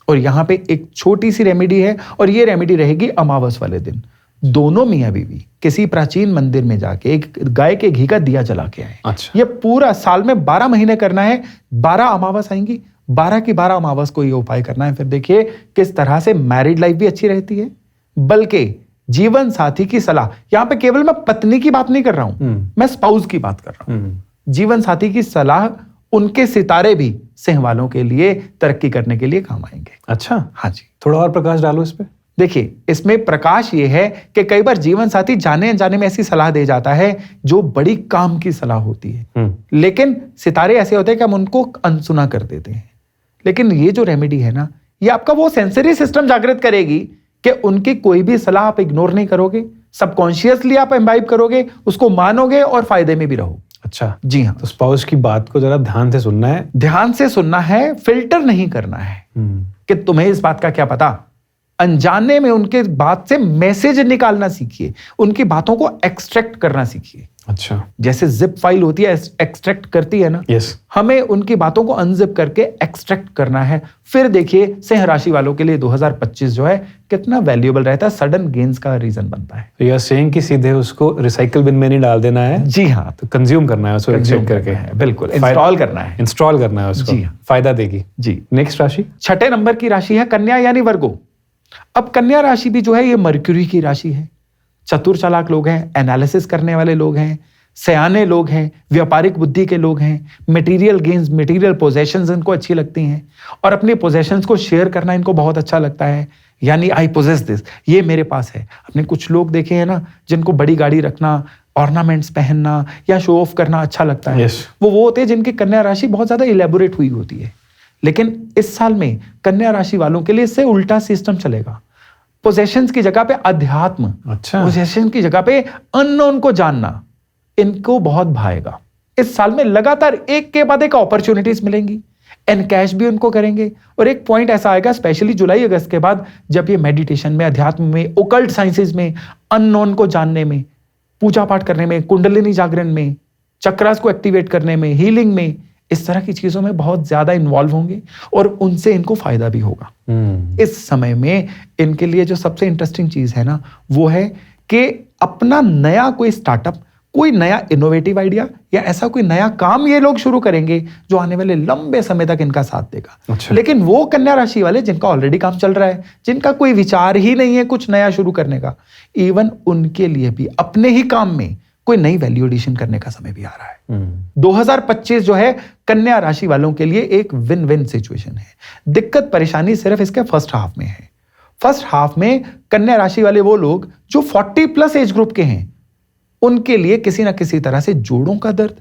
और यहां पे एक छोटी सी रेमेडी है, और ये रेमेडी रहेगी अमावस वाले दिन। दोनों मियां बीवी किसी प्राचीन मंदिर में जाके एक गाय के घी का दिया जला के आए। अच्छा। ये पूरा साल में 12 महीने करना है। 12 अमावस आएंगी, 12 की 12 अमावस को ये उपाय करना है। फिर देखिए किस तरह से मैरिड लाइफ भी अच्छी रहती है। बल्कि जीवन साथी की सलाह, यहां पे केवल मैं पत्नी की बात नहीं कर रहा हूं, मैं स्पाउस की बात कर रहा हूं। जीवन साथी की सलाह, उनके सितारे भी सिंह वालों के लिए तरक्की करने के लिए काम आएंगे। अच्छा। हाँ जी। थोड़ा और प्रकाश डालो इस पे। देखिए, इसमें प्रकाश ये है कि कई बार जीवन साथी जाने अनजाने में ऐसी सलाह दे जाता है जो बड़ी काम की सलाह होती है, लेकिन सितारे ऐसे होते हैं कि हम उनको अनसुना कर देते हैं। लेकिन ये जो रेमेडी है ना, ये आपका वो सेंसरी सिस्टम जागृत करेगी कि उनकी कोई भी सलाह आप इग्नोर नहीं करोगे, सबकॉन्शियसली आप इम्बाइब करोगे, उसको मानोगे और फायदे में भी रहोगे। अच्छा, जी हाँ। तो स्पाउस की बात को जरा ध्यान से सुनना है। ध्यान से सुनना है, फिल्टर नहीं करना है कि तुम्हें इस बात का क्या पता। अनजाने में उनके बात से मैसेज निकालना सीखिए, उनकी बातों को एक्सट्रैक्ट करना सीखिए। अच्छा, जैसे जिप फाइल होती है, एक्सट्रैक्ट करती है ना, यस, हमें उनकी बातों को अनजिप करके एक्सट्रैक्ट करना है। फिर देखिए सिंह राशि वालों के लिए 2025 जो है कितना वैल्यूएबल रहता है, सडन गेन्स का रीजन बनता है। तो यू आर सेइंग कि सीधे उसको रिसाइकल बिन में नहीं डाल देना है। जी हाँ, तो कंज्यूम करना है उसको, एक्सट्रैक्ट करके, बिल्कुल इंस्टॉल करना है, इंस्टॉल करना है उसको। जी हाँ। फायदा देगी। जी। नेक्स्ट राशि, छठे नंबर की राशि है कन्या यानी वर्गो। अब कन्या राशि भी जो है ये मर्क्यूरी की राशि है। चतुर चालाक लोग हैं, एनालिसिस करने वाले लोग हैं, सयाने लोग हैं, व्यापारिक बुद्धि के लोग हैं, मटेरियल गेन्स, मटेरियल पोजेशंस इनको अच्छी लगती हैं और अपने पोजेशंस को शेयर करना इनको बहुत अच्छा लगता है। यानी आई पोजेस दिस, ये मेरे पास है। अपने कुछ लोग देखे हैं ना जिनको बड़ी गाड़ी रखना, ऑर्नामेंट्स पहनना या शो ऑफ करना अच्छा लगता है। Yes. वो होते हैं जिनकी कन्या राशि बहुत ज्यादा इलेबोरेट हुई होती है। लेकिन इस साल में कन्या राशि वालों के लिए इससे उल्टा सिस्टम चलेगा। पोजेशंस की जगह पे अध्यात्म, अच्छा, पोजेशन की जगह पे अननोन को जानना इनको बहुत भाएगा। इस साल में लगातार एक के बाद एक अपॉर्चुनिटीज मिलेंगी, एनकैश भी उनको करेंगे। और एक पॉइंट ऐसा आएगा स्पेशली जुलाई अगस्त के बाद, जब ये मेडिटेशन में, अध्यात्म में, ओकल्ट साइंसेज में, अननोन को जानने में, पूजा पाठ करने में, कुंडलिनी जागरण में, चक्रास को एक्टिवेट करने में, हीलिंग में, इस तरह की चीजों में बहुत ज्यादा इन्वॉल्व होंगे और उनसे इनको फायदा भी होगा। इस समय में इनके लिए जो सबसे इंटरेस्टिंग चीज है ना, वो है कि अपना नया कोई स्टार्टअप, कोई नया इनोवेटिव आइडिया या ऐसा कोई नया काम ये लोग शुरू करेंगे जो आने वाले लंबे समय तक इनका साथ देगा। अच्छा। लेकिन वो कन्या राशि वाले जिनका ऑलरेडी काम चल रहा है, जिनका कोई विचार ही नहीं है कुछ नया शुरू करने का, इवन उनके लिए भी अपने ही काम में कोई नई वैल्यू एडिशन करने का समय भी आ रहा है। 2025 जो है कन्या राशि वालों के लिए एक विन विन सिचुएशन है। दिक्कत परेशानी सिर्फ इसके फर्स्ट हाफ में है। फर्स्ट हाफ में कन्या राशि वाले वो लोग जो 40 प्लस एज ग्रुप के हैं, उनके लिए किसी ना किसी तरह से जोड़ों का दर्द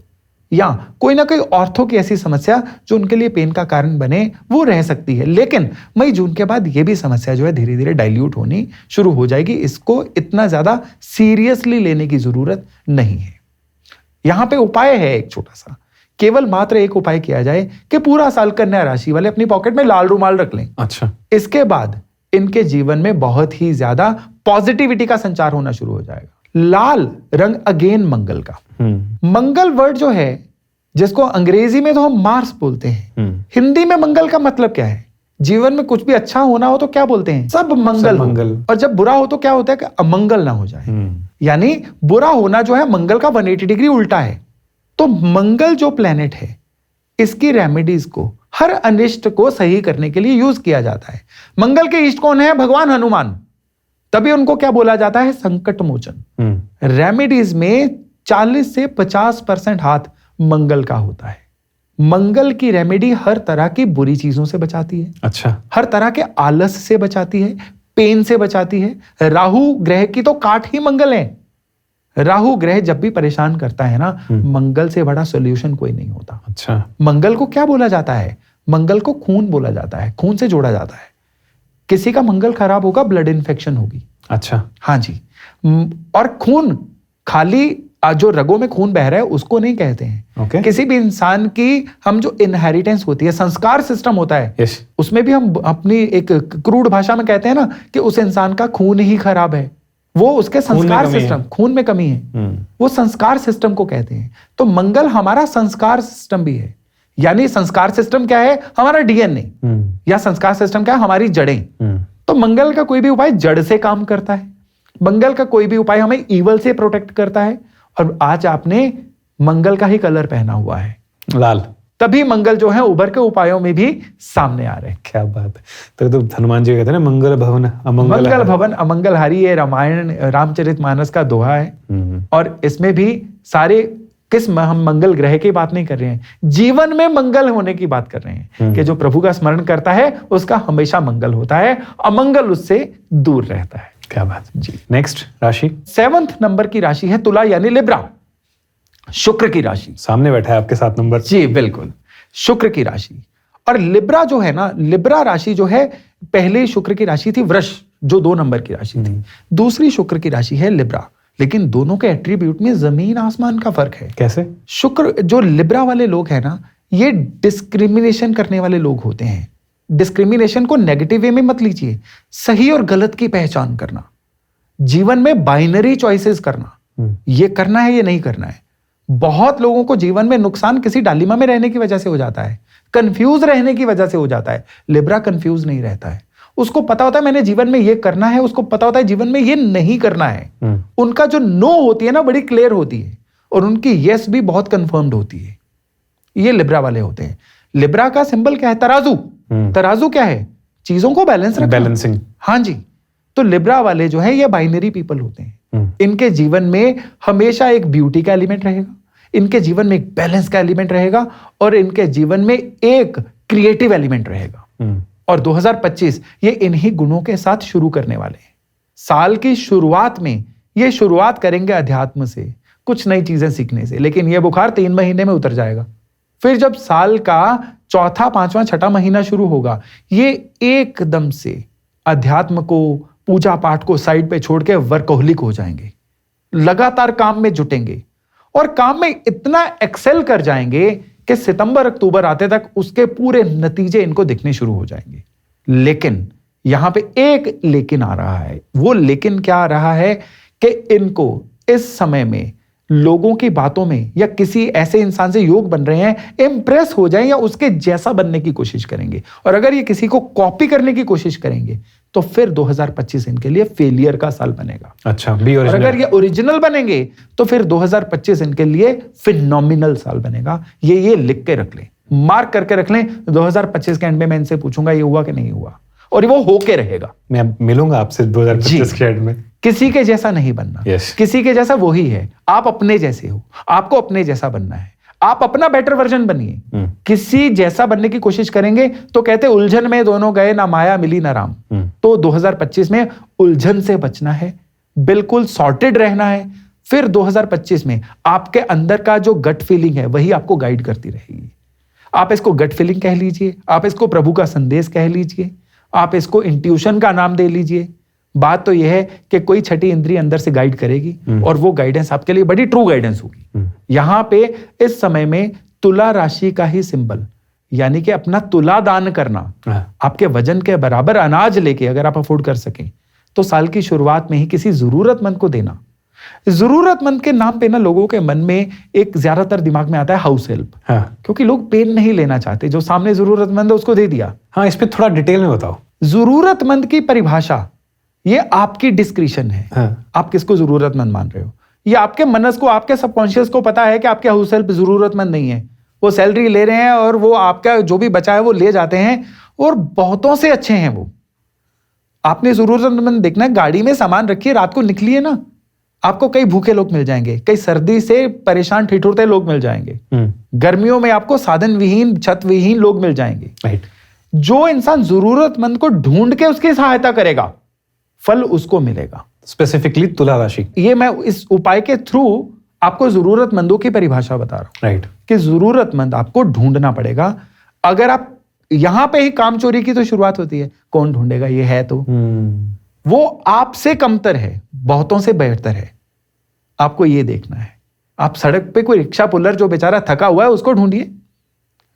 या कोई ना कोई ऑर्थो की ऐसी समस्या जो उनके लिए पेन का कारण बने, वो रह सकती है। लेकिन मई जून के बाद ये भी समस्या जो है धीरे धीरे डाइल्यूट होनी शुरू हो जाएगी। इसको इतना ज्यादा सीरियसली लेने की जरूरत नहीं है। यहां पे उपाय है एक छोटा सा, केवल मात्र एक उपाय किया जाए कि पूरा साल कन्या राशि वाले अपनी पॉकेट में लाल रुमाल रख लें। अच्छा, इसके बाद इनके जीवन में बहुत ही ज्यादा पॉजिटिविटी का संचार होना शुरू हो जाएगा। लाल रंग अगेन मंगल का। मंगल वर्ड जो है, जिसको अंग्रेजी में तो हम मार्स बोलते हैं, हिंदी में मंगल का मतलब क्या है? जीवन में कुछ भी अच्छा होना हो तो क्या बोलते हैं? सब मंगल हो। और जब बुरा हो तो क्या होता है कि अमंगल ना हो जाए। यानी बुरा होना जो है मंगल का 180 डिग्री उल्टा है। तो मंगल जो प्लेनेट है, इसकी रेमेडीज को, हर अनिष्ट को सही करने के लिए यूज किया जाता है। मंगल के इष्ट कौन है? भगवान हनुमान। तभी उनको क्या बोला जाता है? संकट मोचन। रेमेडीज में 40 से 50% हाथ मंगल का होता है। मंगल की रेमेडी हर तरह की बुरी चीजों से बचाती है। अच्छा, हर तरह के आलस से बचाती है, पेन से बचाती है। राहु ग्रह की तो काट ही मंगल है। राहु ग्रह जब भी परेशान करता है ना, मंगल से बड़ा सॉल्यूशन कोई नहीं होता। अच्छा, मंगल को क्या बोला जाता है? मंगल को खून बोला जाता है, खून से जोड़ा जाता है। किसी का मंगल खराब होगा, ब्लड इन्फेक्शन होगी। अच्छा, हाँ जी। और खून खाली जो रगों में खून बह रहा है उसको नहीं कहते हैं। किसी भी इंसान की हम जो इनहेरिटेंस होती है, संस्कार सिस्टम होता है, उसमें भी हम अपनी एक क्रूड भाषा में कहते हैं ना कि उस इंसान का खून ही खराब है। वो उसके संस्कार सिस्टम, खून में कमी है, वो संस्कार सिस्टम को कहते हैं। तो मंगल हमारा संस्कार सिस्टम भी है। यानी संस्कार सिस्टम क्या है? हमारा डीएनए। या संस्कार सिस्टम क्या है? हमारी जड़ें। तो मंगल का कोई भी उपाय जड़ से काम करता है। मंगल का कोई भी उपाय हमें ईवल से प्रोटेक्ट करता है। और आज आपने मंगल का ही कलर पहना हुआ है, लाल। तभी मंगल जो है उबर के उपायों में भी सामने आ रहे हैं। क्या बात है। तो हनुमान जी कहते हैं ना, मंगल भवन अमंगल, मंगल भवन अमंगलहारी। ये रामायण रामचरितमानस का दोहा है। और इसमें भी सारे हम मंगल ग्रह की बात नहीं कर रहे हैं, जीवन में मंगल होने की बात कर रहे हैं कि जो प्रभु का स्मरण करता है उसका हमेशा मंगल होता है, अमंगल उससे दूर रहता है। क्या बात जी। नेक्स्ट राशि, 7th नंबर की राशि है तुला यानी लिब्रा, शुक्र की राशि। सामने बैठा है आपके 7 नंबर। जी बिल्कुल, शुक्र की राशि। और लिब्रा जो है ना, लिब्रा राशि जो है, पहले शुक्र की राशि थी वृष, जो 2 नंबर की राशि थी। दूसरी शुक्र की राशि है लिब्रा, लेकिन दोनों के एट्रीब्यूट में जमीन आसमान का फर्क है। कैसे? शुक्र, जो लिब्रा वाले लोग हैं ना, ये डिस्क्रिमिनेशन करने वाले लोग होते हैं। डिस्क्रिमिनेशन को नेगेटिव वे में मत लीजिए, सही और गलत की पहचान करना, जीवन में बाइनरी चॉइसेस करना, ये करना है ये नहीं करना है। बहुत लोगों को जीवन में नुकसान किसी डालिमा में रहने की वजह से हो जाता है, कंफ्यूज रहने की वजह से हो जाता है। लिब्रा कंफ्यूज नहीं रहता है, उसको पता होता है मैंने जीवन में ये करना है, उसको पता होता है जीवन में ये नहीं करना है। उनका जो नो होती है ना, बड़ी क्लियर होती है, और उनकी यस भी बहुत कंफर्म्ड होती है। ये लिब्रा वाले होते हैं। लिब्रा का सिंबल क्या है? तराजू। तराजू क्या है? चीजों को बैलेंस रखना, बैलेंसिंग। हाँ जी। तो लिब्रा वाले जो है ये बाइनरी पीपल होते हैं। इनके जीवन में हमेशा एक ब्यूटी का एलिमेंट रहेगा, इनके जीवन में एक बैलेंस का एलिमेंट रहेगा, और इनके जीवन में एक क्रिएटिव एलिमेंट रहेगा। और 2025 ये इन्हीं गुणों के साथ शुरू करने वाले हैं। साल की शुरुआत में ये शुरुआत करेंगे अध्यात्म से, कुछ नई चीजें सीखने से, लेकिन ये बुखार 3 महीने में उतर जाएगा। फिर जब साल का चौथा, पांचवा, छठा महीना शुरू होगा, ये एकदम से अध्यात्म को, पूजा पाठ को साइड पे छोड़ के वर्कोहलिक हो जाएंगे, लगातार काम में जुटेंगे, और काम में इतना एक्सेल कर जाएंगे कि सितंबर अक्टूबर आते तक उसके पूरे नतीजे इनको दिखने शुरू हो जाएंगे। लेकिन यहां पे एक लेकिन आ रहा है। वो लेकिन क्या आ रहा है कि इनको इस समय में लोगों की बातों में या किसी ऐसे इंसान से योग बन रहे हैं, इंप्रेस हो जाएं या उसके जैसा बनने की कोशिश करेंगे। और अगर ये किसी को कॉपी करने की कोशिश करेंगे तो फिर 2025 इनके लिए फेलियर का साल बनेगा। अच्छा, बी और ओरिजिनल। अगर ये ओरिजिनल बनेंगे तो फिर 2025 इनके लिए फिनोमिनल साल बनेगा। ये लिख के रख लें, मार्क करके रख लें। 2025 के एंड में मैं इनसे पूछूंगा ये हुआ कि नहीं हुआ, और वो होके रहेगा। मैं मिलूंगा आपसे 2025 के एंड में। किसी के जैसा नहीं बनना। Yes. किसी के जैसा वही है, आप अपने जैसे हो, आपको अपने जैसा बनना है। आप अपना बेटर वर्जन बनिए। किसी जैसा बनने की कोशिश करेंगे तो कहते उलझन में दोनों गए, ना माया मिली ना राम। तो 2025 में उलझन से बचना है, बिल्कुल सॉर्टेड रहना है। फिर 2025 में आपके अंदर का जो गट फीलिंग है वही आपको गाइड करती रहेगी। आप इसको गट फीलिंग कह लीजिए, आप इसको प्रभु का संदेश कह लीजिए, आप इसको इंट्यूशन का नाम दे लीजिए। बात तो यह है कि कोई छठी इंद्रिय अंदर से गाइड करेगी, और वो गाइडेंस आपके लिए बड़ी ट्रू गाइडेंस होगी। यहां पे इस समय में तुला राशि का ही सिंबल, यानी कि अपना तुला दान करना, आपके वजन के बराबर अनाज लेके अगर आप अफोर्ड कर सकें तो साल की शुरुआत में ही किसी जरूरतमंद को देना। जरूरतमंद के नाम पे ना लोगों के मन में एक ज्यादातर दिमाग में आता है हाउस हेल्प। क्योंकि लोग पेन नहीं लेना चाहते, जो सामने जरूरतमंद है उसको दे दिया। हाँ, इस पे थोड़ा डिटेल में बताओ। जरूरतमंद की परिभाषा ये आपकी डिस्क्रिशन है। आप किसको जरूरतमंद मान रहे हो? ये आपके मनस को, आपके सबकॉन्शियस को पता है कि आपके हाउस हेल्प जरूरतमंद नहीं है। वो सैलरी ले रहे हैं और वो आपका जो भी बचा है वो ले जाते हैं, और बहुतों से अच्छे हैं वो। आपने जरूरतमंद देखना है, गाड़ी में सामान रखिए, रात को निकलिए ना, आपको कई भूखे लोग मिल जाएंगे, कई सर्दी से परेशान ठिठुरते लोग मिल जाएंगे, गर्मियों में आपको साधन विहीन, छत विहीन लोग मिल जाएंगे। जो इंसान जरूरतमंद को ढूंढ के उसकी सहायता करेगा, फल उसको मिलेगा। स्पेसिफिकली तुला राशि। ये मैं इस उपाय के थ्रू आपको जरूरतमंदों की परिभाषा बता रहा हूं। राइट। कि जरूरतमंद आपको ढूंढना पड़ेगा। अगर आप यहां पे ही काम चोरी की तो शुरुआत होती है, कौन ढूंढेगा, ये है तो वो आपसे कमतर है, बहुतों से बेहतर है। आपको ये देखना है। आप सड़क पे कोई रिक्शा पुलर जो बेचारा थका हुआ है उसको ढूंढिए,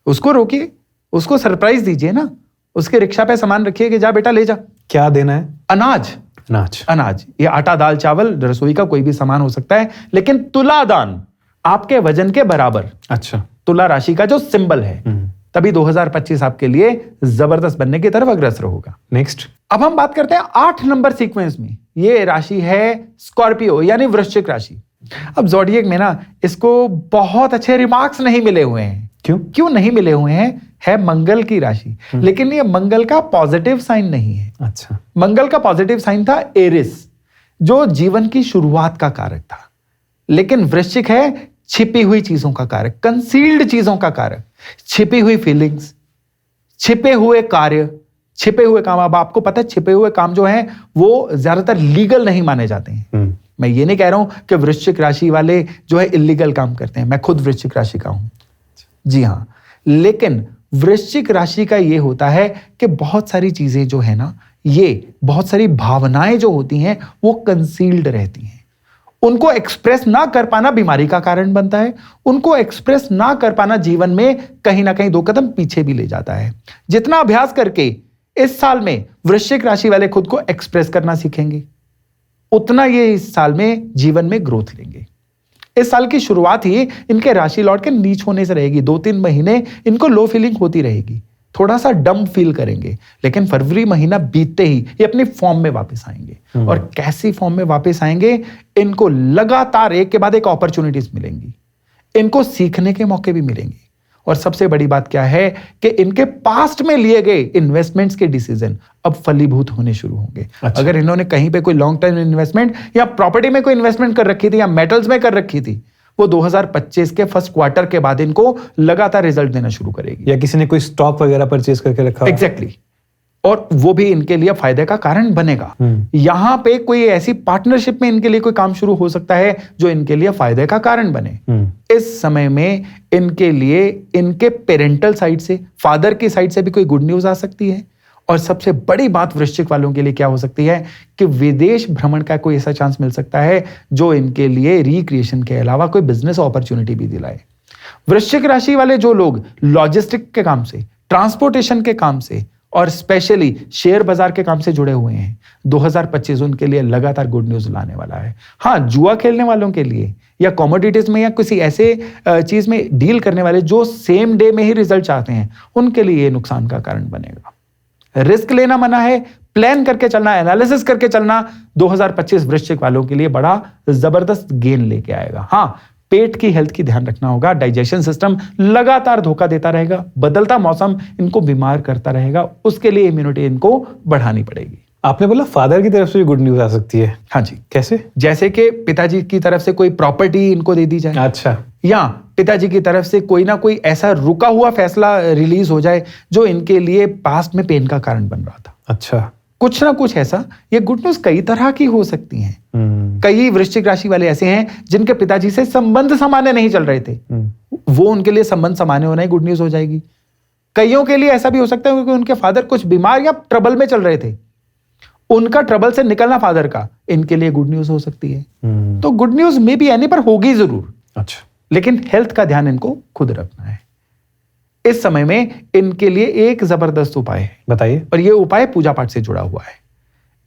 उसको रोकिए, उसको सरप्राइज दीजिए ना, उसके रिक्शा पे सामान रखिए कि जा बेटा ले जा। क्या देना है? अनाज। अनाज। अनाज, ये आटा, दाल, चावल, रसोई का कोई भी सामान हो सकता है, लेकिन तुला दान आपके वजन के बराबर। अच्छा। तुला राशि का जो सिंबल है, तभी 2025 आपके लिए जबरदस्त बनने की तरफ अग्रसर होगा। नेक्स्ट। अब हम बात करते हैं 8 नंबर सीक्वेंस में। ये राशि है स्कॉर्पियो यानी वृश्चिक राशि। अब ज़ोडिएक में ना इसको बहुत अच्छे रिमार्क्स नहीं मिले हुए हैं। क्यों नहीं मिले हुए हैं? है मंगल की राशि, लेकिन ये मंगल का पॉजिटिव साइन नहीं है। अच्छा। मंगल का पॉजिटिव साइन था एरिस, जो जीवन की शुरुआत का कारक था। लेकिन वृश्चिक है छिपी हुई चीजों का कारक, कंसील्ड चीजों का कारक, छिपी हुई फीलिंग्स, छिपे हुए कार्य, छिपे हुए काम। अब आपको पता है छिपे हुए काम जो हैं वो ज्यादातर लीगल नहीं माने जाते हैं। मैं ये नहीं कह रहा हूं कि वृश्चिक राशि वाले जो है इलीगल काम करते हैं, मैं खुद वृश्चिक राशि का हूं, जी हां। लेकिन वृश्चिक राशि का ये होता है कि बहुत सारी चीजें जो है ना, ये बहुत सारी भावनाएं जो होती हैं वो कंसील्ड रहती हैं। उनको एक्सप्रेस ना कर पाना बीमारी का कारण बनता है। उनको एक्सप्रेस ना कर पाना जीवन में कहीं ना कहीं 2 कदम पीछे भी ले जाता है। जितना अभ्यास करके इस साल में वृश्चिक राशि वाले खुद को एक्सप्रेस करना सीखेंगे, उतना ये इस साल में जीवन में ग्रोथ लेंगे। इस साल की शुरुआत ही इनके राशि लॉर्ड के नीच होने से रहेगी। 2-3 महीने इनको लो फीलिंग होती रहेगी, थोड़ा सा डम फील करेंगे, लेकिन फरवरी महीना बीतते ही ये अपनी फॉर्म में वापस आएंगे। और कैसी फॉर्म में वापस आएंगे, इनको लगातार एक के बाद एक अपॉर्चुनिटीज मिलेंगी, इनको सीखने के मौके भी मिलेंगे। और सबसे बड़ी बात क्या है कि इनके पास्ट में लिए गए इन्वेस्टमेंट्स के डिसीजन अब फलीभूत होने शुरू होंगे। अच्छा। अगर इन्होंने कहीं पे कोई लॉन्ग टर्म इन्वेस्टमेंट या प्रॉपर्टी में कोई इन्वेस्टमेंट कर रखी थी या मेटल्स में कर रखी थी, वो 2025 के फर्स्ट क्वार्टर के बाद इनको लगातार रिजल्ट देना शुरू करेगी। या किसी ने कोई स्टॉक वगैरह परचेज करके रखा हो। एग्जैक्टली। और वो भी इनके लिए फायदे का कारण बनेगा। यहां पे कोई ऐसी पार्टनरशिप में इनके लिए कोई काम शुरू हो सकता है जो इनके लिए फायदे का कारण बने। इस समय में इनके लिए इनके पेरेंटल साइड से, फादर की साइड से भी कोई गुड न्यूज आ सकती है। और सबसे बड़ी बात वृश्चिक वालों के लिए क्या हो सकती है कि विदेश भ्रमण का कोई ऐसा चांस मिल सकता है जो इनके लिए रिक्रिएशन के अलावा कोई बिजनेस अपॉर्चुनिटी भी दिलाए। वृश्चिक राशि वाले जो लोग लॉजिस्टिक के काम से, ट्रांसपोर्टेशन के काम से और स्पेशली शेयर बाजार के काम से जुड़े हुए हैं, 2025 उनके लिए लगातार गुड न्यूज लाने वाला है। हाँ, जुआ खेलने वालों के लिए या कमोडिटीज में या किसी ऐसे चीज में डील करने वाले जो सेम डे में ही रिजल्ट चाहते हैं, उनके लिए ये नुकसान का कारण बनेगा। रिस्क लेना मना है, प्लान करके चलना, एनालिसिस करके चलना 2025 वृश्चिक वालों के लिए बड़ा जबरदस्त गेन लेके आएगा। हाँ, पेट की हेल्थ की ध्यान रखना होगा। डाइजेशन सिस्टम लगातार धोखा देता रहेगा, बदलता मौसम इनको बीमार करता रहेगा, उसके लिए इम्यूनिटी इनको बढ़ानी पड़ेगी। आपने बोला फादर की तरफ से भी गुड न्यूज आ सकती है। हाँ जी। कैसे? जैसे कि पिताजी की तरफ से कोई प्रॉपर्टी इनको दे दी जाए, अच्छा, या पिताजी की तरफ से कोई ना कोई ऐसा रुका हुआ फैसला रिलीज हो जाए जो इनके लिए पास्ट में पेन का कारण बन रहा था। अच्छा, कुछ ना कुछ ऐसा। ये गुड न्यूज कई तरह की हो सकती हैं। कई वृश्चिक राशि वाले ऐसे हैं जिनके पिताजी से संबंध सामान्य नहीं चल रहे थे, वो उनके लिए संबंध सामान्य होना ही गुड न्यूज हो जाएगी। कईयों के लिए ऐसा भी हो सकता है क्योंकि उनके फादर कुछ बीमार या ट्रबल में चल रहे थे, उनका ट्रबल से निकलना फादर का इनके लिए गुड न्यूज हो सकती है। तो गुड न्यूज मे बी आने पर होगी जरूर। अच्छा, लेकिन हेल्थ का ध्यान इनको खुद रखना है। इस समय में इनके लिए एक जबरदस्त उपाय है, बताइए। और यह उपाय पूजा पाठ से जुड़ा हुआ है।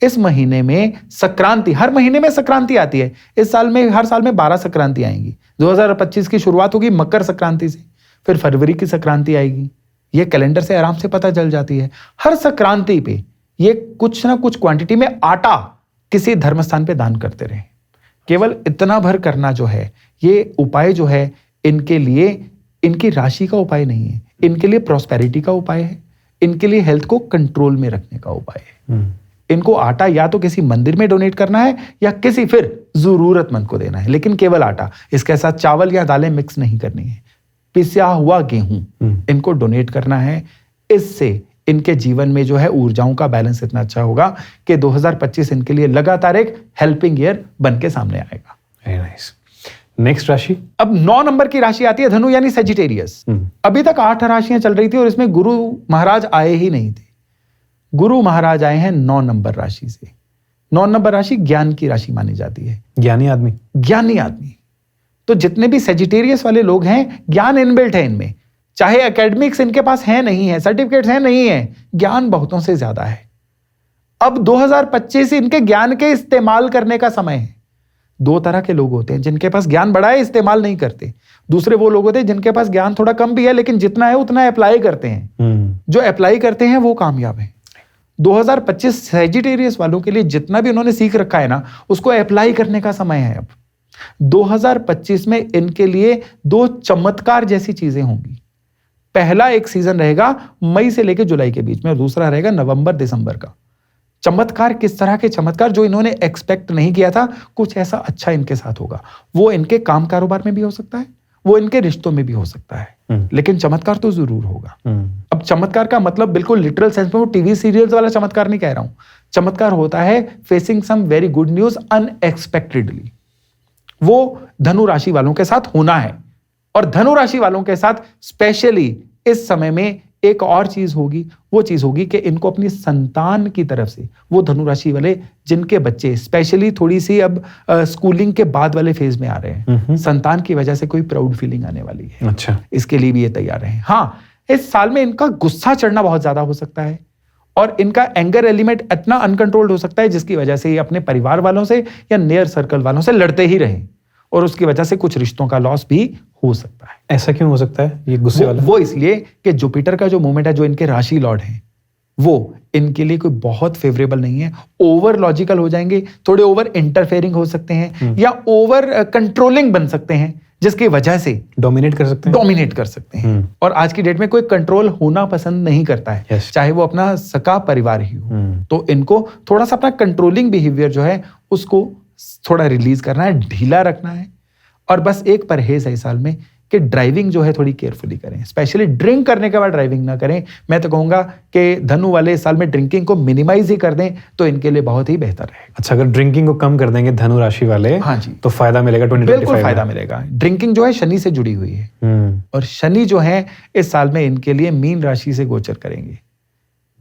इस महीने में संक्रांति, हर महीने में संक्रांति आती है। इस साल में हर साल में 12 संक्रांति आएंगी। 2025 की शुरुआत होगी मकर संक्रांति से, फिर फरवरी की संक्रांति आएगी। यह कैलेंडर से आराम से पता चल जाती है। हर संक्रांति पे ये कुछ ना कुछ क्वांटिटी में आटा किसी धर्म स्थान पे दान करते रहे। केवल इतना भर करना जो है, ये उपाय जो है इनके लिए, इनकी राशि का उपाय नहीं है, इनके लिए प्रॉस्पेरिटी का उपाय है, इनके लिए हेल्थ को कंट्रोल में रखने का उपाय है। इनको आटा या तो किसी मंदिर में डोनेट करना है या किसी फिर जरूरतमंद को देना है, लेकिन केवल आटा, इसके साथ चावल या दालें मिक्स नहीं करनी है। पिसा हुआ गेहूं इनको डोनेट करना है। इससे इनके जीवन में जो है ऊर्जाओं का बैलेंस इतना अच्छा होगा कि 2025 इनके लिए लगातार एक हेल्पिंग ईयर बन के सामने आएगा। Very nice. नेक्स्ट राशि। अब 9 नंबर की राशि आती है धनु यानी सेजिटेरियस। अभी तक 8 राशियां चल रही थी और इसमें गुरु महाराज आए ही नहीं थे। गुरु महाराज आए हैं 9 नंबर राशि से। 9 नंबर राशि ज्ञान की राशि मानी जाती है। ज्ञानी आदमी, ज्ञानी आदमी। तो जितने भी सेजिटेरियस वाले लोग हैं, ज्ञान इनबिल्ट है इनमें। चाहे एकेडमिक्स इनके पास है नहीं है, सर्टिफिकेट्स है नहीं है, ज्ञान बहुतों से ज्यादा है। अब 2025 इनके ज्ञान के इस्तेमाल करने का समय है। 2 तरह के लोग होते हैं, जिनके पास ज्ञान बड़ा है इस्तेमाल नहीं करते। दूसरे वो लोग होते हैं जिनके पास ज्ञान थोड़ा कम भी है लेकिन जितना है उतना अप्लाई करते हैं। जो अप्लाई करते हैं वो कामयाब है। 2025 सेजिटेरियस वालों के लिए जितना भी उन्होंने सीख रखा है ना, उसको अप्लाई करने का समय है। अब 2025 में इनके लिए 2 चमत्कार जैसी चीजें होंगी। पहला एक सीजन रहेगा मई से लेकर जुलाई के बीच में, और दूसरा रहेगा नवंबर दिसंबर का। चमत्कार किस तरह के चमत्कार? जो इन्होंने एक्सपेक्ट नहीं किया था, कुछ ऐसा अच्छा इनके साथ होगा। वो इनके काम कारोबार में भी हो सकता है, वो इनके रिश्तों में भी हो सकता है, लेकिन चमत्कार तो जरूर होगा। अब चमत्कार का मतलब बिल्कुल लिटरल सेंस में वो टीवी सीरियल्स वाला चमत्कार नहीं कह रहा हूं। चमत्कार होता है facing some very good news unexpectedly. वो धनु राशि वालों के साथ होना है, और धनु राशि वालों के साथ स्पेशली इस समय में एक और चीज होगी, वो चीज होगी कि इनको अपनी संतान की तरफ से, वो धनु राशि वाले जिनके बच्चे स्पेशली थोड़ी सी अब स्कूलिंग के बाद वाले फेज में आ रहे हैं, संतान की वजह से कोई प्राउड फीलिंग आने वाली है। अच्छा, इसके लिए भी ये तैयार रहे। हाँ, इस साल में इनका गुस्सा चढ़ना बहुत ज्यादा हो सकता है और इनका एंगर एलिमेंट इतना अनकंट्रोल्ड हो सकता है जिसकी वजह से ये अपने परिवार वालों से या नियर सर्कल वालों से लड़ते ही रहें और उसकी वजह से कुछ रिश्तों का लॉस भी हो सकता है। ऐसा क्यों हो सकता है ये गुस्से वाला? वो इसलिए कि जुपिटर का जो मूवमेंट है, जो इनके राशि लॉर्ड है, वो इनके लिए कोई बहुत फेवरेबल नहीं है। ओवर लॉजिकल हो जाएंगे, थोड़े ओवर इंटरफेयरिंग हो सकते हैं या ओवर कंट्रोलिंग बन सकते हैं, जिसकी वजह से डोमिनेट कर सकते हैं। और आज की डेट में कोई कंट्रोल होना पसंद नहीं करता है, Yes. चाहे वो अपना सका परिवार ही हो। तो इनको थोड़ा सा अपना कंट्रोलिंग बिहेवियर जो है उसको थोड़ा रिलीज करना है, ढीला रखना है। और बस एक परहेज है इस साल में कि ड्राइविंग जो है थोड़ी केयरफुली करें, स्पेशली ड्रिंक करने के बाद ड्राइविंग ना करें। मैं तो कहूंगा कि धनु वाले इस साल में ड्रिंकिंग को मिनिमाइज ही कर दें तो इनके लिए बहुत ही बेहतर रहेगा। अच्छा, अगर ड्रिंकिंग को कम कर देंगे धनु राशि वाले, हाँ जी, तो फायदा मिलेगा 2025 बिल्कुल फायदा मिलेगा। ड्रिंकिंग जो है शनि से जुड़ी हुई है और शनि जो है इस साल में इनके लिए मीन राशि से गोचर करेंगे,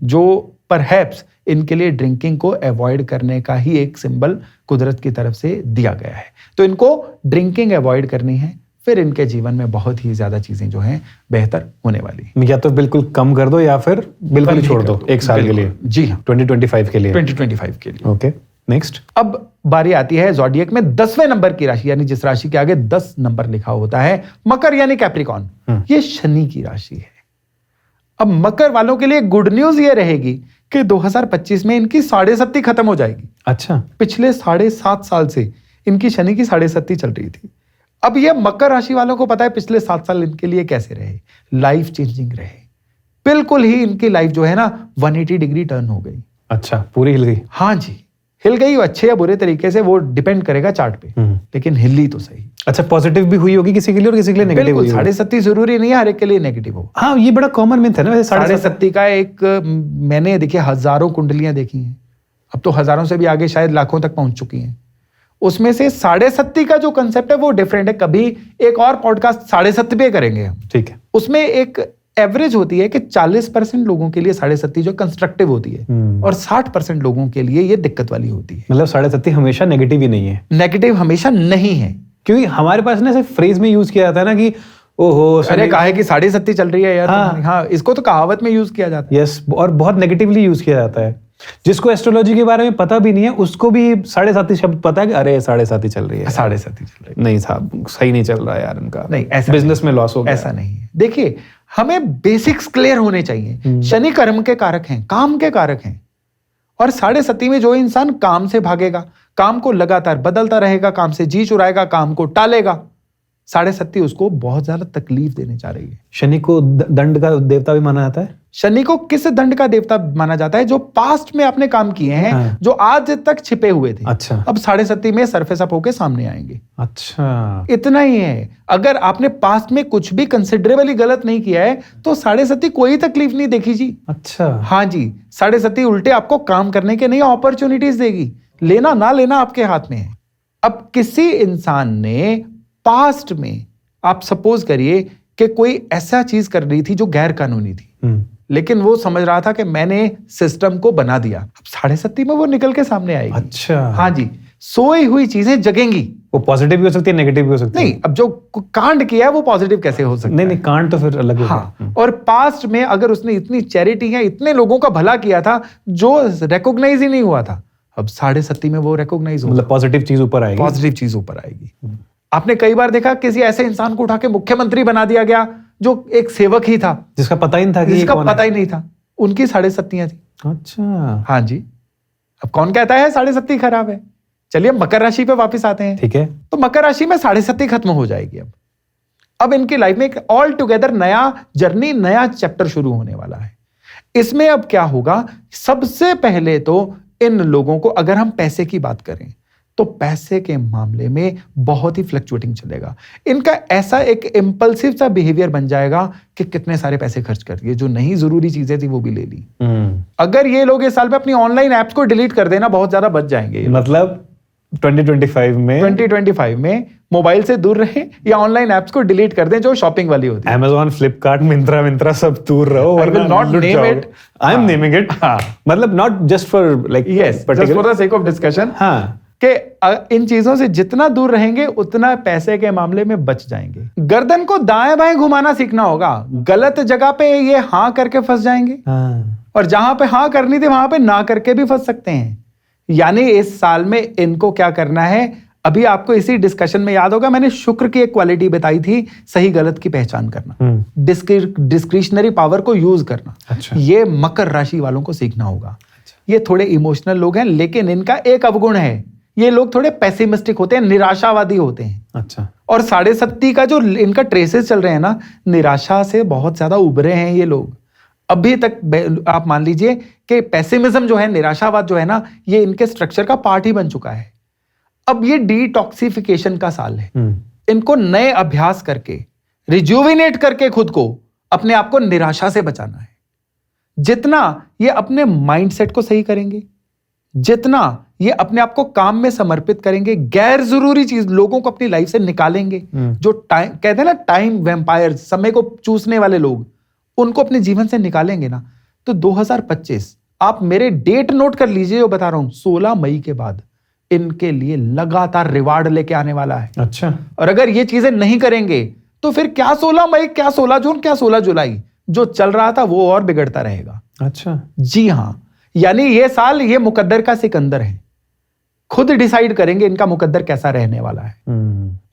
जो परहैप्स इनके लिए ड्रिंकिंग को अवॉइड करने का ही एक सिंबल कुदरत की तरफ से दिया गया है। तो इनको ड्रिंकिंग अवॉइड करनी है, फिर इनके जीवन में बहुत ही ज्यादा चीजें जो हैं बेहतर होने वाली हैं। या तो बिल्कुल कम कर दो या फिर बिल्कुल ही छोड़ दो एक साल के लिए। जी हाँ, 2025 के लिए। 2025 के लिए। Okay, next. अब बारी आती है ज़ोडिएक में 10वें नंबर की राशि, यानी जिस राशि के आगे 10 नंबर लिखा होता है, मकर यानी कैप्रिकॉन। ये शनि की राशि है। अब मकर वालों के लिए गुड न्यूज ये रहेगी कि 2025 में इनकी 7.5 खत्म हो जाएगी। अच्छा, पिछले 7.5 साल से इनकी शनि की 7.5 चल रही थी। अब ये मकर राशि वालों को पता है पिछले 7 साल इनके लिए कैसे रहे, लाइफ चेंजिंग रहे। बिल्कुल ही इनकी लाइफ जो है ना 180 डिग्री टर्न हो गई। अच्छा, पूरी हिल गई। हाँ जी, हिल गई, अच्छे या बुरे तरीके से वो डिपेंड करेगा चार्ट पे, लेकिन हिली तो सही। अच्छा, पॉजिटिव भी हुई होगी किसी के लिए और किसी के लिए नेगेटिव हुई होगी। 7.5 जरूरी नहीं है हर एक के लिए नेगेटिव हो। हाँ, ये बड़ा कॉमन मिथ है ना वैसे। 7.5 का एक, मैंने देखिए हजारों कुंडलियां देखी हैं, अब तो हजारों से भी आगे शायद लाखों तक पहुंच चुकी हैं। उसमें से 7.5 का जो कंसेप्ट है वो डिफरेंट है। कभी एक और पॉडकास्ट 7.5 पे करेंगे हम, ठीक है। उसमें एक एवरेज होती है कि 40% लोगों के लिए 7.5 जो कंस्ट्रक्टिव होती है और 60% लोगों के लिए ये दिक्कत वाली होती है। मतलब 7.5 हमेशा नेगेटिव ही नहीं है। नेगेटिव हमेशा नहीं है, क्योंकि हमारे पास ना सिर्फ फ्रेज में यूज किया जाता है ना कि ओहो, अरे काहे कि 7.5 चल रही है यार। हाँ, इसको तो कहावत में यूज किया जाता है। यस, और बहुत नेगेटिवली यूज किया जाता है। जिसको एस्ट्रोलॉजी के बारे में पता भी नहीं है उसको भी 7.5 शब्द पता है कि अरे 7.5 चल रही है, 7.5 चल रही है। नहीं साहब, सही नहीं चल रहा है यार इनका। नहीं, ऐसा बिजनेस में लॉस हो गया। ऐसा नहीं है। देखिए, हमें बेसिक्स क्लियर होने चाहिए। शनि कर्म के कारक हैं, काम के कारक हैं, और 7.5 में जो इंसान काम से भागेगा, काम को लगातार बदलता रहेगा, काम से जी चुराएगा, काम को टालेगा, 7.5 उसको बहुत ज्यादा तकलीफ देने जा रही है। शनि को दंड का देवता भी माना जाता है। शनि को किस दंड का देवता माना जाता है? जो पास्ट में आपने काम किए हैं, हाँ। जो आज तक छिपे हुए थे, अच्छा, अब 7.5 में सरफेस अप होके सामने आएंगे। अच्छा, इतना ही है। अगर आपने पास्ट में कुछ भी कंसिडरेबली गलत नहीं किया है तो 7.5 कोई तकलीफ नहीं देखी जी। अच्छा, हाँ जी, 7.5 उल्टे आपको काम करने के नई अपॉर्चुनिटीज देगी। लेना ना लेना आपके हाथ में है। अब किसी इंसान ने पास्ट में, आप सपोज करिए कि कोई ऐसा चीज कर रही थी जो गैर कानूनी थी, लेकिन वो समझ रहा था कि मैंने सिस्टम को बना दिया, अब 7.5 में वो निकल के सामने आएगी। अच्छा, हाँ जी, सोई हुई चीजें जगेंगी। वो पॉजिटिव भी हो सकती है, नेगेटिव भी हो सकती है। नहीं, अब जो कांड किया है वो पॉजिटिव कैसे हो सकता है? नहीं, कांड तो फिर अलग हो गया। हाँ, और पास्ट में अगर उसने इतनी चैरिटी है, इतने लोगों का भला किया था जो रिकॉग्नाइज ही नहीं हुआ था, अब 7.5 में वो रिकॉग्नाइज मतलब पॉजिटिव चीज ऊपर आएगी। पॉजिटिव चीज ऊपर आएगी। आपने कई बार देखा किसी ऐसे इंसान को उठा के मुख्यमंत्री बना दिया गया जो एक सेवक ही था, जिसका पता ही नहीं था कि जिसका पता ही नहीं था, उनकी 7.5 थी। अच्छा, हाँ जी। अब कौन कहता है 7.5 खराब है? चलिए मकर राशि पे वापस आते हैं। ठीक है। तो मकर राशि में 7.5 खत्म हो जाएगी। अब इनकी लाइफ में एक ऑल टुगेदर नया जर्नी, नया चैप्टर शुरू होने वाला है। इसमें अब क्या होगा? सबसे पहले तो इन लोगों को, अगर हम पैसे की बात करें तो पैसे के मामले में बहुत ही फ्लक्चुएटिंग चलेगा। इनका ऐसा एक इंपल्सिव सा बिहेवियर बन जाएगा कि कितने सारे पैसे खर्च कर दिए, जो नहीं जरूरी चीजें थी वो भी ले ली। अगर ये लोग इस साल में अपनी ऑनलाइन एप्स को डिलीट कर देना, बहुत ज्यादा बच जाएंगे। मतलब 2025 में मोबाइल से दूर रहें या ऑनलाइन एप्स को डिलीट कर दें जो शॉपिंग वाली होती है। Amazon, Flipkart, मिंत्रा सब दूर रहो। I will not name it. I am naming it. हाँ। मतलब not just for like Yes, just for the sake of discussion. हाँ। कि इन चीजों से जितना दूर रहेंगे उतना पैसे के मामले में बच जाएंगे। गर्दन को दाएं बाएं घुमाना सीखना होगा। गलत जगह पे ये हाँ करके फंस जाएंगे और जहां पे हाँ करनी थी वहां पे ना करके भी फंस सकते हैं। यानी इस साल में इनको क्या करना है, अभी आपको इसी डिस्कशन में याद होगा मैंने शुक्र की एक क्वालिटी बताई थी, सही गलत की पहचान करना, डिस्क्रिशनरी पावर को यूज करना। अच्छा। ये मकर राशि वालों को सीखना होगा। अच्छा। ये थोड़े इमोशनल लोग हैं लेकिन इनका एक अवगुण है, ये लोग थोड़े पेसिमिस्टिक होते हैं, निराशावादी होते हैं। अच्छा। और 37.5 का जो इनका ट्रेसेस चल रहे हैं ना, निराशा से बहुत ज्यादा उभरे हैं ये लोग। अभी तक आप मान लीजिए कि पेसिमिज्म जो है, निराशावाद जो है ना, ये इनके स्ट्रक्चर का पार्ट ही बन चुका है। अब ये डिटॉक्सिफिकेशन का साल है। इनको नए अभ्यास करके रिजुविनेट करके खुद को, अपने आप को निराशा से बचाना है। जितना ये अपने माइंडसेट को सही करेंगे, जितना ये अपने आप को काम में समर्पित करेंगे, गैर जरूरी चीज लोगों को अपनी लाइफ से निकालेंगे, जो टाइम कहते हैं ना टाइम वैम्पायर, समय को चूसने वाले लोग, उनको अपने जीवन से निकालेंगे ना, तो 2025 आप मेरे डेट नोट कर लीजिए, जो बता रहा हूं 16 मई के बाद इनके लिए लगातार रिवार्ड लेके आने वाला है। अच्छा। और अगर ये चीजें नहीं करेंगे तो फिर क्या 16 मई, क्या 16 जून, क्या 16 जुलाई, जो चल रहा था वो और बिगड़ता रहेगा। अच्छा। जी हां, यानी ये साल ये मुकद्दर का सिकंदर है। खुद डिसाइड करेंगे इनका मुकद्दर कैसा रहने वाला है।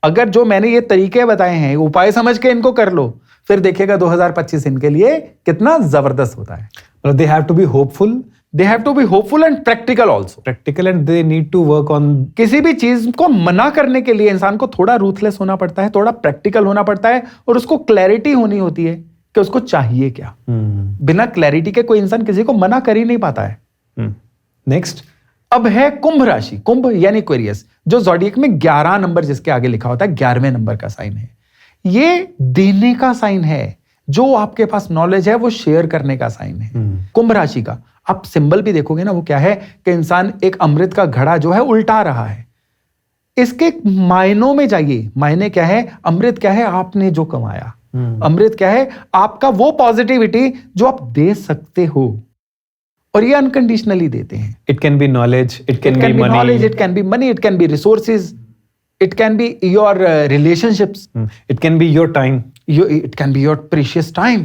अगर जो मैंने ये तरीके बताए हैं, उपाय समझ के इनको कर लो, फिर देखिएगा 2025 इनके लिए कितना जबरदस्त होता है। They have to be hopeful. They have to be hopeful and practical also. Practical and they need to work on. किसी भी चीज को मना करने के लिए इंसान को थोड़ा रूथलेस होना पड़ता है, थोड़ा प्रैक्टिकल होना पड़ता है, और उसको क्लैरिटी होनी होती है कि उसको चाहिए क्या। बिना क्लैरिटी के कोई इंसान किसी को मना कर ही नहीं पाता है। नेक्स्ट अब है कुंभ राशि। कुंभ यानी एक्वेरियस, जो ज़ोडिएक में 11 नंबर जिसके आगे लिखा होता है, 11वें नंबर का साइन है। ये देने का साइन है, जो आपके पास नॉलेज है वो शेयर करने का साइन है। कुंभ राशि का आप सिंबल भी देखोगे ना, वो क्या है कि इंसान एक अमृत का घड़ा जो है उल्टा रहा है। इसके मायनों में जाइए। मायने क्या है? अमृत क्या है? आपने जो कमाया। अमृत क्या है? आपका वो पॉजिटिविटी जो आप दे सकते हो, और ये अनकंडीशनली देते हैं। It can be knowledge, it can be money, knowledge, it can be money, it can be resources, it can be your relationships, it can be your time, it can be your precious time.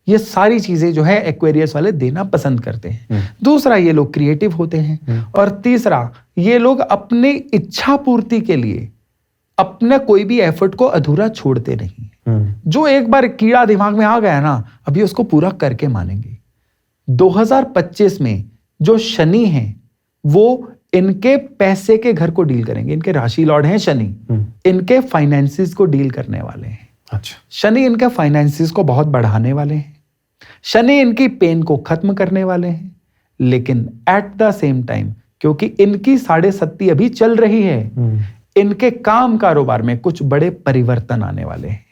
ये सारी चीजें जो है Aquarius वाले देना पसंद करते हैं। दूसरा, ये लोग क्रिएटिव होते हैं, और तीसरा, ये लोग अपनी इच्छा पूर्ति के लिए अपने कोई भी एफर्ट को अधूरा छोड़ते नहीं। जो एक बार कीड़ा दिमाग में आ गया ना, अभी उसको पूरा करके मानेंगे। 2025 में जो शनि हैं वो इनके पैसे के घर को डील करेंगे। इनके राशि लॉर्ड हैं शनि, इनके फाइनेंसिस को डील करने वाले हैं। अच्छा। शनि इनके फाइनेंसिस को बहुत बढ़ाने वाले हैं। शनि इनकी पेन को खत्म करने वाले हैं। लेकिन एट द सेम टाइम, क्योंकि इनकी 7.5 अभी चल रही है, इनके काम कारोबार में कुछ बड़े परिवर्तन आने वाले हैं।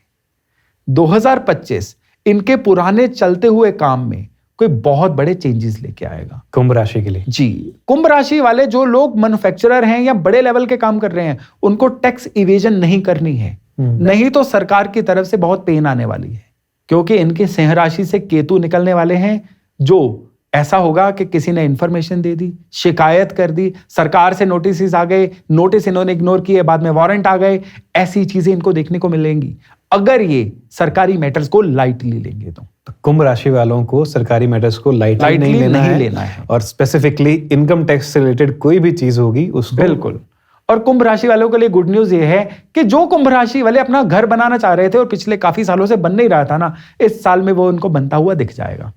2025 इनके पुराने चलते हुए काम में कोई बहुत बड़े चेंजेस लेके आएगा कुंभ राशि के लिए। जी, कुंभ राशि वाले जो लोग मैन्युफैक्चरर हैं या बड़े लेवल के काम कर रहे हैं, उनको टैक्स इवेजन नहीं करनी है, नहीं तो सरकार की तरफ से बहुत पेन आने वाली है। क्योंकि इनके सिंह राशि से केतु निकलने वाले हैं, जो ऐसा होगा कि किसी ने इंफॉर्मेशन दे दी, शिकायत कर दी, सरकार से नोटिस आ गए, नोटिस इन्होंने इग्नोर किए, बाद में वारंट आ गए, ऐसी चीजें इनको देखने को मिलेंगी अगर ये सरकारी मैटर्स को लाइटली लेंगे। तो कुंभ राशि वालों को सरकारी मैटर्स को लाइटली नहीं लेना है, और स्पेसिफिकली इनकम टैक्स से रिलेटेड कोई भी चीज होगी उसको। बिल्कुल। और कुंभ राशि वालों के लिए गुड न्यूज ये है कि जो कुंभ राशि वाले अपना घर बनाना चाह रहे थे और पिछले काफी सालों से बन नहीं रहा था ना, इस साल में वो उनको बनता हुआ दिख जाएगा।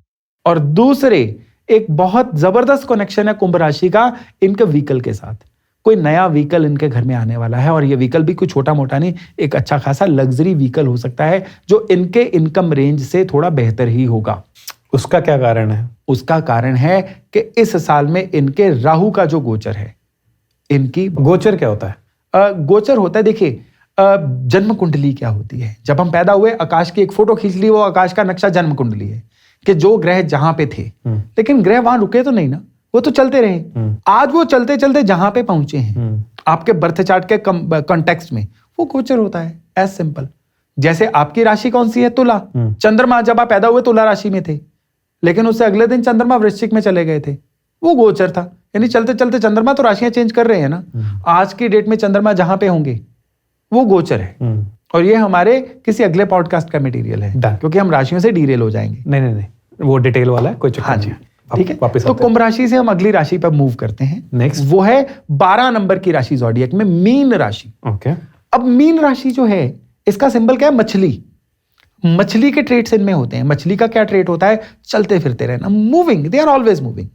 और दूसरे, एक बहुत जबरदस्त कनेक्शन है कुंभ राशि का इनके व्हीकल के साथ। कोई नया व्हीकल इनके घर में आने वाला है, और ये व्हीकल भी कोई छोटा मोटा नहीं, एक अच्छा खासा लग्जरी व्हीकल हो सकता है जो इनके इनकम रेंज से थोड़ा बेहतर ही होगा। उसका क्या कारण है? उसका कारण है कि इस साल में इनके राहु का जो गोचर है, इनकी गोचर क्या होता है? गोचर होता है, देखिए जन्म कुंडली क्या होती है। जब हम पैदा हुए, आकाश की एक फोटो खींच ली, वो आकाश का नक्शा जन्म कुंडली है कि जो ग्रह जहां पे थे। लेकिन ग्रह वहां रुके तो नहीं ना, वो तो चलते रहे। आज वो चलते चलते जहां पे पहुंचे हैं आपके बर्थ चार्ट के कॉन्टेक्स्ट में, वो गोचर होता है। As simple. जैसे आपकी राशि कौन सी है? तुला। चंद्रमा जब आप पैदा हुए तुला राशि में थे, लेकिन उससे अगले दिन चंद्रमा वृश्चिक में चले गए थे, वो गोचर था। यानी चलते चलते चंद्रमा तो राशियां चेंज कर रहे हैं ना। आज की डेट में चंद्रमा जहां पे होंगे वो गोचर है। और ये हमारे किसी अगले पॉडकास्ट का मटेरियल है, क्योंकि हम राशियों से डीरेल हो जाएंगे। नहीं, वो डिटेल वाला है, कोई चक्कर हाँ नहीं। जी, ठीक है। वापस तो कुंभ राशि से हम अगली राशि पर मूव करते हैं। नेक्स्ट वो है 12 नंबर की राशि ज़ोडिएक में, मीन राशि। ओके। अब मीन राशि जो है, इसका सिंबल क्या है? मछली। मछली के ट्रेट्स इनमें होते हैं। मछली का क्या ट्रेट होता है? चलते फिरते रहना, moving, they are always moving.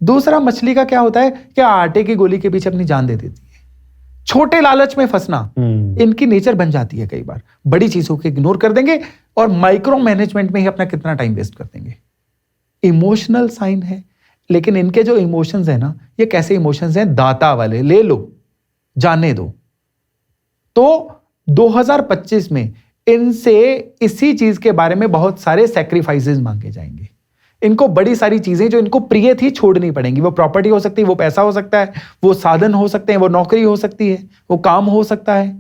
दूसरा मछली का क्या होता है? क्या आटे की गोली के पीछे अपनी जान दे देती है। छोटे लालच में फंसना इनकी नेचर बन जाती है। कई बार बड़ी चीजों को इग्नोर कर देंगे और माइक्रो मैनेजमेंट में ही अपना कितना टाइम वेस्ट कर देंगे। इमोशनल साइन है, लेकिन इनके जो इमोशंस है ना, ये कैसे इमोशंस हैं? दाता वाले, ले लो जाने दो। तो 2025 में इनसे इसी चीज के बारे में बहुत सारे सैक्रिफाइसेस मांगे जाएंगे। इनको बड़ी सारी चीजें जो इनको प्रिय थी छोड़नी पड़ेंगी। वो प्रॉपर्टी हो सकती है, वो पैसा हो सकता है, वो साधन हो सकते हैं, वो नौकरी हो सकती है, वो काम हो सकता है,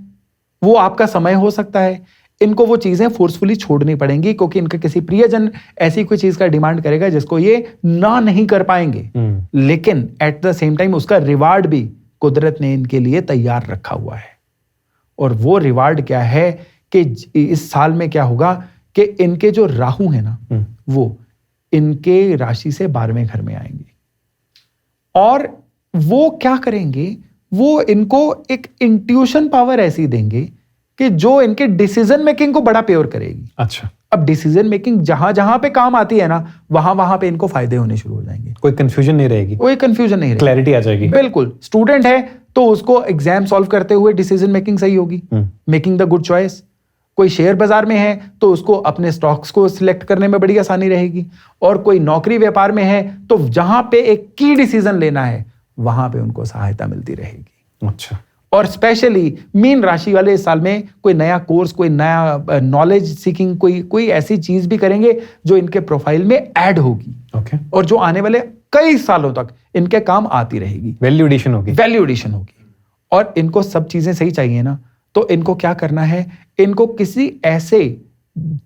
वो आपका समय हो सकता है। इनको वो चीजें फोर्सफुली छोड़नी पड़ेंगी, क्योंकि इनका किसी प्रियजन ऐसी कोई चीज का डिमांड करेगा जिसको ये ना नहीं कर पाएंगे। लेकिन एट द सेम टाइम उसका रिवार्ड भी कुदरत ने इनके लिए तैयार रखा हुआ है। और वो रिवार्ड क्या है कि इस साल में क्या होगा कि इनके जो राहु है ना, वो इनके राशि से 12वें घर में आएंगे। और वो क्या करेंगे? वो इनको एक इंट्यूशन पावर ऐसी देंगे कि जो इनके डिसीजन मेकिंग को बड़ा प्योर करेगी। अच्छा। अब डिसीजन मेकिंग जहां जहां पे काम आती है ना, वहां वहां पे इनको फायदे होने शुरू हो जाएंगे। कोई कंफ्यूजन नहीं रहेगी, कोई कंफ्यूजन नहीं रहेगी, क्लैरिटी आ जाएगी। बिल्कुल। स्टूडेंट है तो उसको एग्जाम सॉल्व करते हुए डिसीजन मेकिंग सही होगी, मेकिंग द गुड चॉइस। कोई शेयर बाजार में है तो उसको अपने स्टॉक्स को सिलेक्ट करने में बड़ी आसानी रहेगी। और कोई नौकरी व्यापार में है तो जहां पे एक की डिसीजन लेना है वहां पे उनको सहायता मिलती रहेगी। अच्छा। और स्पेशली मीन राशि वाले इस साल में कोई नया कोर्स, कोई नया नॉलेज सीकिंग, कोई ऐसी चीज भी करेंगे जो इनके प्रोफाइल में ऐड होगी। ओके। और जो आने वाले कई सालों तक इनके काम आती रहेगी। वैल्यू एडिशन होगी। वैल्यू एडिशन होगी। और इनको सब चीजें सही चाहिए ना, तो इनको क्या करना है? इनको किसी ऐसे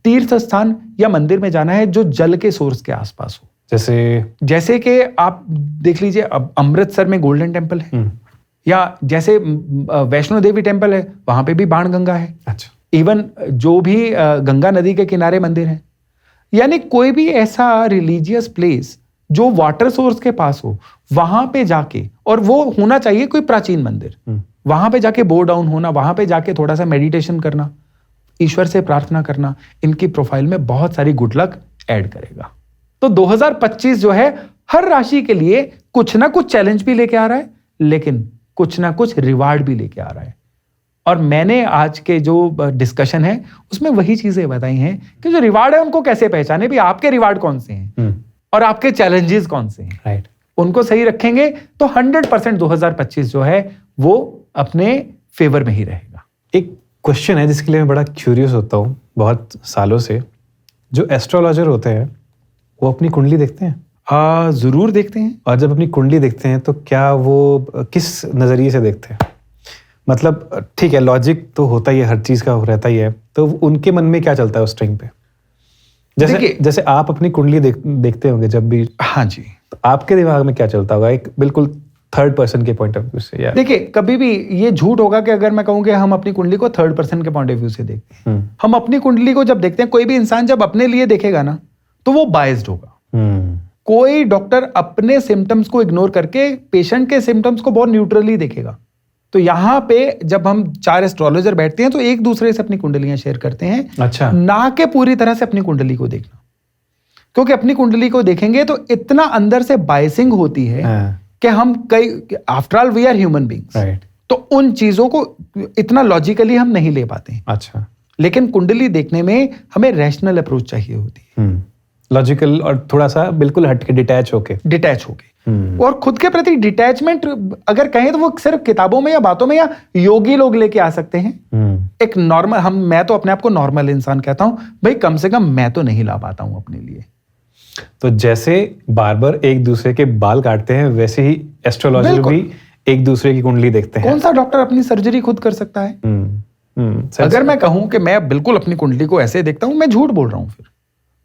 तीर्थ स्थान या मंदिर में जाना है जो जल के सोर्स के आसपास हो। जैसे कि आप देख लीजिए, अब अमृतसर में गोल्डन टेम्पल है, या जैसे वैष्णो देवी टेम्पल है, वहां पे भी बाण गंगा है। अच्छा। इवन जो भी गंगा नदी के किनारे मंदिर है, यानी कोई भी ऐसा रिलीजियस प्लेस जो वाटर सोर्स के पास हो, वहां पे जाके, और वो होना चाहिए कोई प्राचीन मंदिर, वहां पे जाके बो डाउन होना, वहां पे जाके थोड़ा सा मेडिटेशन करना, ईश्वर से प्रार्थना करना, इनकी प्रोफाइल में बहुत सारी गुड लक ऐड करेगा। तो 2025 जो है हर राशि के लिए कुछ ना कुछ चैलेंज भी लेके आ रहा है, लेकिन कुछ ना कुछ रिवार्ड भी लेके आ रहा है। और मैंने आज के जो डिस्कशन है उसमें वही चीजें बताई हैं कि जो रिवार्ड है उनको कैसे पहचाने, भी आपके रिवार्ड कौन से हैं और आपके चैलेंजेस कौन से हैं। राइट। उनको सही रखेंगे तो 100% 2025 जो है वो अपने फेवर में ही रहेगा। एक क्वेश्चन है जिसके लिए मैं बड़ा क्यूरियस होता हूँ बहुत सालों से। जो एस्ट्रोलॉजर होते हैं वो अपनी कुंडली देखते हैं? जरूर देखते हैं। और जब अपनी कुंडली देखते हैं तो क्या वो किस नजरिए से देखते हैं? मतलब ठीक है, लॉजिक तो होता ही है, हर चीज का रहता ही है, तो उनके मन में क्या चलता है उस टाइम पे? जैसे आप अपनी कुंडली देखते होंगे जब भी। हाँ जी। तो आपके दिमाग में क्या चलता होगा, एक बिल्कुल थर्ड पर्सन के पॉइंट ऑफ व्यू से? यार देखिए, कभी भी ये झूठ होगा कि अगर मैं कहूँ कि हम अपनी कुंडली को थर्ड पर्सन के पॉइंट ऑफ व्यू से देखते हैं। हम अपनी कुंडली को जब देखते हैं, कोई भी इंसान जब अपने लिए देखेगा ना तो वो बायस्ड होगा। कोई डॉक्टर अपने सिम्टम्स को इग्नोर करके पेशेंट के सिम्टम्स को बहुत न्यूट्रली देखेगा। तो यहाँ पे जब हम 4 एस्ट्रोलॉजर बैठते हैं तो एक दूसरे से अपनी कुंडलियां शेयर करते हैं। अच्छा। ना के पूरी तरह से अपनी कुंडली को देखना, क्योंकि अपनी कुंडली को देखेंगे तो इतना अंदर से बायसिंग होती है कि हम after all we are human beings, तो उन चीजों को इतना लॉजिकली हम नहीं ले पाते। अच्छा। लेकिन कुंडली देखने में हमें रैशनल अप्रोच चाहिए होती है, लॉजिकल और थोड़ा सा बिल्कुल हट के डिटैच होके और खुद के प्रति डिटैचमेंट अगर कहें तो वो सिर्फ किताबों में या बातों में या योगी लोग लेके आ सकते हैं। एक नॉर्मल मैं तो अपने आप को नॉर्मल इंसान कहता हूं भाई, कम से कम मैं तो नहीं ला पाता हूं अपने लिए। तो जैसे बार्बर एक दूसरे के बाल काटते हैं, वैसे ही एस्ट्रोलॉजर बिल्कुल। भी एक दूसरे की कुंडली देखते हैं। कौन सा डॉक्टर अपनी सर्जरी खुद कर सकता है? अगर मैं कहूं कि मैं बिल्कुल अपनी कुंडली को ऐसे देखता हूं, मैं झूठ बोल रहा हूं, फिर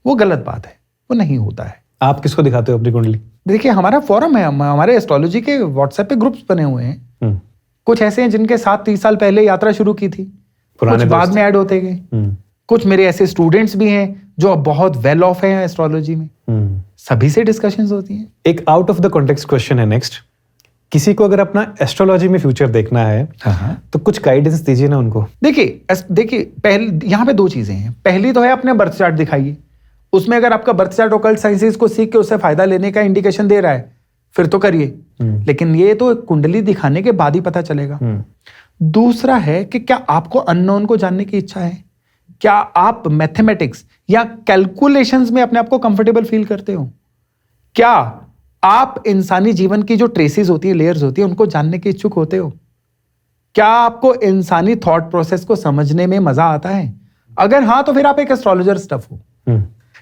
वो गलत बात है, वो नहीं होता है। आप किसको दिखाते हो अपनी कुंडली? देखिए, हमारा फोरम है, हमारे एस्ट्रोलॉजी के व्हाट्सएप पे ग्रुप्स बने हुए हैं। कुछ ऐसे हैं जिनके साथ 30 साल पहले यात्रा शुरू की थी, कुछ बाद में ऐड होते गए। कुछ मेरे ऐसे स्टूडेंट्स भी हैं जो अब बहुत वेल ऑफ हैं एस्ट्रोलॉजी में, सभी से डिस्कशंस होती हैं। एक out of the context question है नेक्स्ट। किसी को अगर अपना एस्ट्रोलॉजी में फ्यूचर देखना है, तो कुछ गाइडेंस दीजिए ना उनको। देखिए पहले यहाँ पे 2 चीजें हैं। पहली तो है अपने बर्थ चार्ट दिखाइए, उसमें अगर आपका बर्थ चार्ट ऑकल्ट साइंसेस को सीख के उससे फायदा लेने का इंडिकेशन दे रहा है, फिर तो करिए, लेकिन ये तो कुंडली दिखाने के बाद ही पता चलेगा। दूसरा है कि क्या आपको अननोन को जानने की इच्छा है? क्या आप मैथमेटिक्स या कैलकुलेशंस में अपने आप को कंफर्टेबल फील करते हो? क्या आप इंसानी जीवन की जो ट्रेसेस होती है, लेयर्स होती है, उनको जानने के इच्छुक होते हो? क्या आपको इंसानी थॉट प्रोसेस को समझने में मजा आता है? अगर हाँ, तो फिर आप एक एस्ट्रोलॉजर स्टफ हो,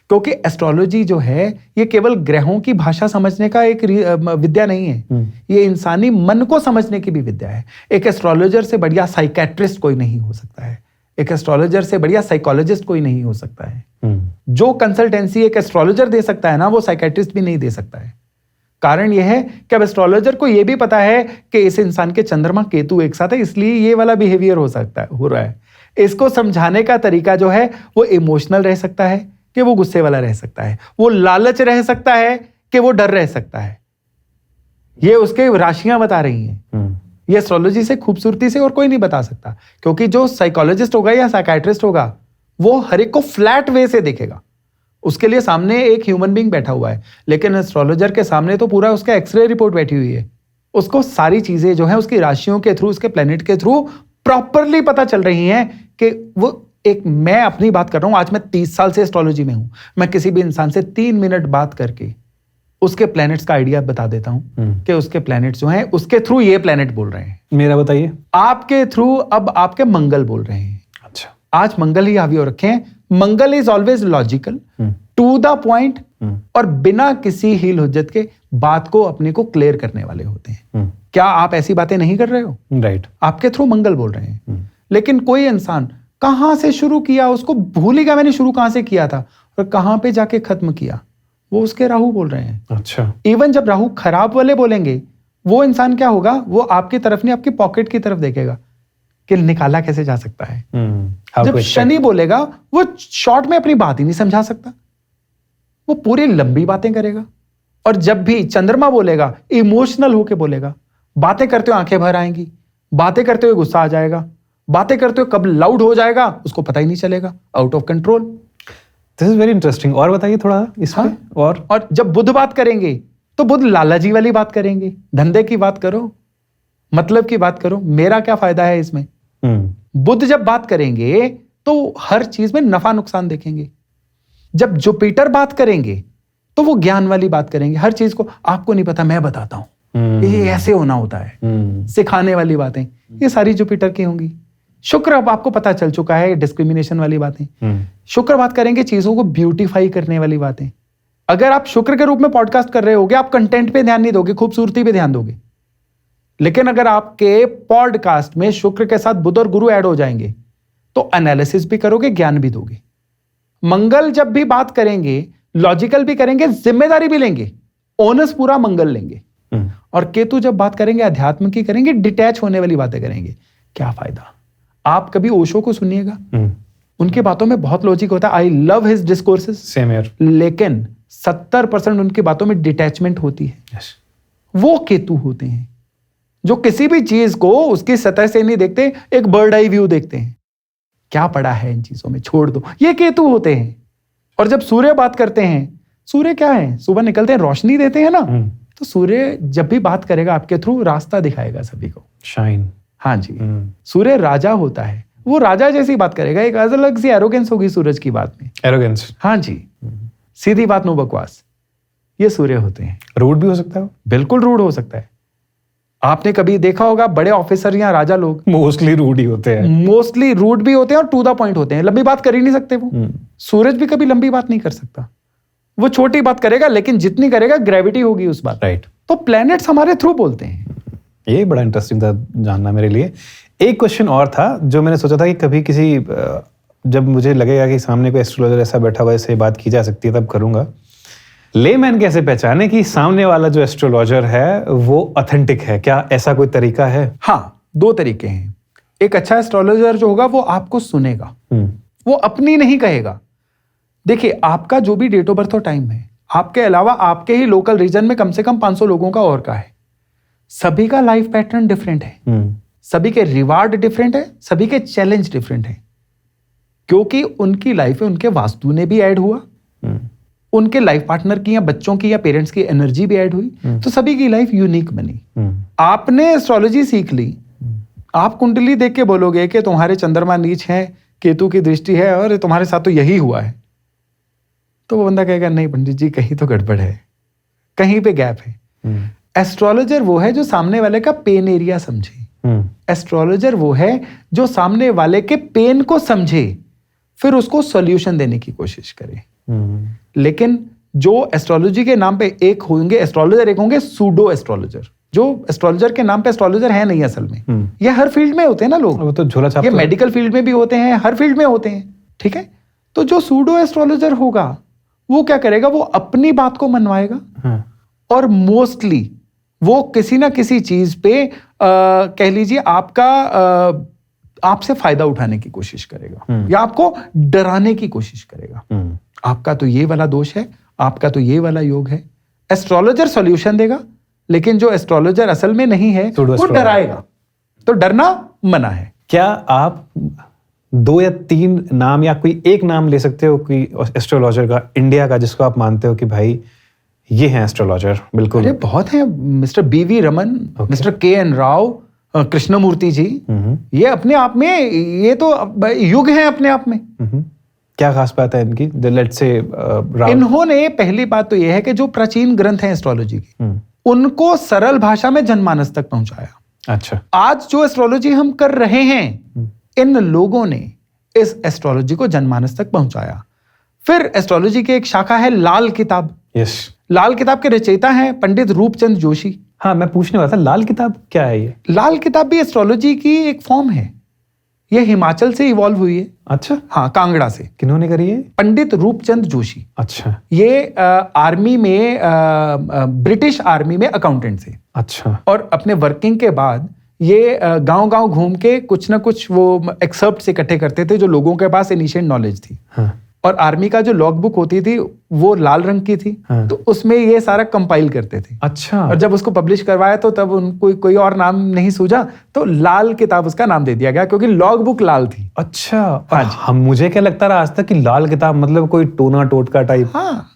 क्योंकि एस्ट्रोलॉजी जो है ये केवल ग्रहों की भाषा समझने का एक विद्या नहीं है, ये इंसानी मन को समझने की भी विद्या है। एक एस्ट्रोलॉजर से बढ़िया साइकेट्रिस्ट कोई नहीं हो सकता है, एक एस्ट्रोलॉजर से बढ़िया साइकोलॉजिस्ट कोई नहीं हो सकता है। जो कंसल्टेंसी एक एस्ट्रोलॉजर दे सकता है ना, वो साइकेट्रिस्ट भी नहीं दे सकता है। कारण यह है कि अब एस्ट्रोलॉजर को यह भी पता है कि इस इंसान के चंद्रमा केतु एक साथ है, इसलिए ये वाला बिहेवियर हो रहा है। इसको समझाने का तरीका जो है वो इमोशनल रह सकता है कि वो गुस्से वाला रह सकता है, वो लालच रह सकता है कि वो डर रह सकता है। ये उसके राशियां बता रही हैं। ये एस्ट्रोलॉजी से खूबसूरती से और कोई नहीं बता सकता, क्योंकि जो साइकोलॉजिस्ट होगा या साइकाइट्रिस्ट होगा वो हर एक को फ्लैट वे से देखेगा। उसके लिए सामने एक ह्यूमन बीइंग बैठा हुआ है, लेकिन एस्ट्रोलॉजर के सामने तो पूरा उसका एक्सरे रिपोर्ट बैठी हुई है। उसको सारी चीजें जो है उसकी राशियों के थ्रू, उसके प्लेनेट के थ्रू प्रॉपरली पता चल रही हैं कि वो एक, मैं अपनी बात कर रहा हूं, आज मैं 30 साल से एस्ट्रोलॉजी में हूं, मैं किसी भी इंसान से 3 मिनट बात करके उसके प्लैनेट्स का आइडिया बता देता हूं कि उसके प्लैनेट्स जो हैं उसके थ्रू ये प्लैनेट बोल रहे हैं। मेरा बताइए। आपके थ्रू अब आपके मंगल बोल रहे हैं। अच्छा, आज मंगल ही हावी हो रखे हैं। Mangal is always logical, to the point, और बिना किसी हील हुज्जत के बात को अपने को क्लियर करने वाले होते हैं। क्या आप ऐसी बातें नहीं कर रहे हो? राइट। आपके थ्रू मंगल बोल रहे हैं। लेकिन कोई इंसान कहां से शुरू किया उसको भूल ही गया, मैंने शुरू कहां से किया था और कहां पे जाके खत्म किया, वो उसके राहु बोल रहे हैं। अच्छा। इवन जब राहु खराब वाले बोलेंगे, वो इंसान क्या होगा, वो आपकी तरफ नहीं आपकी पॉकेट की तरफ देखेगा कि निकाला कैसे जा सकता है। जब शनि बोलेगा, वो शॉर्ट में अपनी बात ही नहीं समझा सकता, वो पूरी लंबी बातें करेगा। और जब भी चंद्रमा बोलेगा, इमोशनल होके बोलेगा, बातें करते हुए आंखें भर आएंगी, बातें करते हुए गुस्सा आ जाएगा, बातें करते हुए कब लाउड हो जाएगा उसको पता ही नहीं चलेगा, out of control. This is very interesting. और बताइए थोड़ा इसमें। हाँ? और जब बुध बात करेंगे तो बुध लालाजी वाली बात करेंगे, धंधे की बात करो, मतलब की बात करो, मेरा क्या फायदा है इसमें। बुध जब बात करेंगे तो हर चीज में नफा नुकसान देखेंगे। जब जुपिटर बात करेंगे तो वो ज्ञान वाली बात करेंगे, हर चीज को आपको नहीं पता मैं बताता हूं, ये ऐसे होना होता है, सिखाने वाली बातें, ये सारी जुपिटर की होंगी। शुक्र, अब आपको पता चल चुका है, डिस्क्रिमिनेशन वाली बातें। शुक्र बात करेंगे चीजों को ब्यूटीफाई करने वाली बातें। अगर आप शुक्र के रूप में पॉडकास्ट कर रहे होगे, आप कंटेंट पे ध्यान नहीं दोगे, खूबसूरती पे ध्यान दोगे। लेकिन अगर आपके पॉडकास्ट में शुक्र के साथ बुध और गुरु ऐड हो जाएंगे तो एनालिसिस भी करोगे, ज्ञान भी दोगे। मंगल जब भी बात करेंगे, लॉजिकल भी करेंगे, जिम्मेदारी भी लेंगे, ओनस पूरा मंगल लेंगे। और केतु जब बात करेंगे, अध्यात्म की करेंगे, डिटैच होने वाली बातें करेंगे। क्या फायदा। आप कभी ओशो को सुनिएगा, उनकी बातों में बहुत लॉजिक होता है। I love his discourses, same here. लेकिन 70% उनकी बातों में डिटैचमेंट होती है। yes. वो केतु होते हैं जो किसी भी चीज को उसकी सतह से नहीं देखते, एक बर्ड आई व्यू देखते हैं। क्या पड़ा है इन चीजों में, छोड़ दो, ये केतु होते हैं। और जब सूर्य बात करते हैं, सूर्य क्या है, सुबह निकलते हैं, रोशनी देते हैं ना, तो सूर्य जब भी बात करेगा आपके थ्रू रास्ता दिखाएगा सभी को, शाइन। हाँ जी। सूर्य राजा होता है, वो राजा जैसी बात करेगा, एक अलग सी एरोगेंस होगी सूरज की बात में। एरोगेंस, हाँ जी, सीधी बात, नो बकवास। ये सूर्य होते हैं। रूड भी हो सकता है, बिल्कुल रूड हो सकता है। आपने कभी देखा होगा बड़े ऑफिसर या राजा लोग मोस्टली रूड ही होते हैं, मोस्टली रूड भी होते हैं और टू द पॉइंट होते हैं, लंबी बात कर ही नहीं सकते वो। सूरज भी कभी लंबी बात नहीं कर सकता, वो छोटी बात करेगा, लेकिन जितनी करेगा ग्रेविटी होगी उस बात। राइट। तो प्लैनेट्स हमारे थ्रू बोलते हैं। ये बड़ा इंटरेस्टिंग था जानना मेरे लिए। एक क्वेश्चन और था जो मैंने सोचा था कि कभी किसी जब मुझे लगेगा कि सामने कोई एस्ट्रोलॉजर ऐसा बैठा हुआ है, इससे बात की जा सकती है, तब करूंगा। लेमैन कैसे पहचाने कि सामने वाला जो एस्ट्रोलॉजर है वो ऑथेंटिक है? क्या ऐसा कोई तरीका है? हाँ, 2 तरीके हैं। एक अच्छा एस्ट्रोलॉजर जो होगा वो आपको सुनेगा, वो अपनी नहीं कहेगा। देखिए, आपका जो भी डेट ऑफ बर्थ और टाइम है, आपके अलावा आपके ही लोकल रीजन में कम से कम 500 लोगों का और का है। सभी का लाइफ पैटर्न डिफरेंट है, सभी के रिवार्ड डिफरेंट है, सभी के चैलेंज डिफरेंट है, क्योंकि उनकी लाइफ में उनके वास्तु ने भी ऐड हुआ, उनके लाइफ पार्टनर की या बच्चों की या पेरेंट्स की एनर्जी भी ऐड हुई, तो सभी की लाइफ यूनिक बनी। आपने एस्ट्रोलॉजी सीख ली, आप कुंडली देख के बोलोगे कि तुम्हारे चंद्रमा नीच है, केतु की दृष्टि है और तुम्हारे साथ तो यही हुआ है, तो वो बंदा कहेगा नहीं पंडित जी, कहीं तो गड़बड़ है, कहीं पे गैप है। एस्ट्रोलॉजर वो है जो सामने वाले का पेन एरिया समझे। एस्ट्रोलॉजर वो है जो सामने वाले के पेन को समझे, फिर उसको सॉल्यूशन देने की कोशिश करे। लेकिन जो एस्ट्रोलॉजी के नाम पे एक होंगे एस्ट्रोलॉजर, एक होंगे सूडो एस्ट्रोलॉजर, जो एस्ट्रोलॉजर के नाम पे एस्ट्रोलॉजर है नहीं असल में। ये हर फील्ड में होते हैं ना लोग, वो तो झोला छाप, ये मेडिकल फील्ड में भी होते हैं, हर फील्ड में होते हैं, ठीक है। तो जो सूडो एस्ट्रोलॉजर होगा वो क्या करेगा, वो अपनी बात को मनवाएगा और मोस्टली वो किसी ना किसी चीज पे कह लीजिए आपका आपसे फायदा उठाने की कोशिश करेगा या आपको डराने की कोशिश करेगा। आपका तो ये वाला दोष है, आपका तो ये वाला योग है। एस्ट्रोलॉजर सॉल्यूशन देगा, लेकिन जो एस्ट्रोलॉजर असल में नहीं है वो डराएगा। तो डरना मना है। क्या आप 2 या 3 नाम या कोई एक नाम ले सकते हो कोई एस्ट्रोलॉजर का, इंडिया का, जिसको आप मानते हो कि भाई ये है एस्ट्रोलॉजर? बिल्कुल, अरे बहुत हैं। Mister BV Raman, mister KN Rao, Krishnamurthy ji, ये अपने आप में ये तो युग है अपने आप में। क्या खास बात है इनकी? लेट्स से इन्होंने, पहली बात तो ये है कि जो प्राचीन ग्रंथ हैं एस्ट्रोलॉजी के, उनको सरल भाषा में जनमानस तक पहुंचाया। अच्छा, आज जो एस्ट्रोलॉजी हम कर रहे हैं, इन लोगों ने इस एस्ट्रोलॉजी को जनमानस तक पहुंचाया। फिर एस्ट्रोलॉजी की एक शाखा है लाल किताब। यस, लाल किताब के रचयिता हैं पंडित रूपचंद जोशी। हाँ, मैं पूछने वाला था, लाल किताब क्या है ये? लाल किताब भी एस्ट्रोलॉजी की एक फॉर्म है। ये हिमाचल से इवॉल्व हुई है। अच्छा, हाँ, कांगड़ा से। किन्होंने करी है? पंडित रूपचंद जोशी। अच्छा, ये आर्मी में, ब्रिटिश आर्मी में अकाउंटेंट थे। अच्छा, और अपने वर्किंग के बाद ये गांव-गांव घूम के कुछ ना कुछ वो एक्सर्प्ट्स इकट्ठे करते थे जो लोगों के पास इनिशिएट नॉलेज थी। हाँ, और आर्मी का जो लॉग बुक होती थी वो लाल रंग की थी। हाँ। तो उसमें ये सारा कंपाइल करते थे। अच्छा, और जब उसको पब्लिश करवाया तो तब उनको कोई और नाम नहीं सूझा, तो लाल किताब उसका नाम दे दिया गया, क्योंकि लॉग बुक लाल थी। अच्छा। हाँ, हम मुझे क्या लगता रहा आज तक कि लाल किताब मतलब कोई टोना टोटका टाइप। हाँ,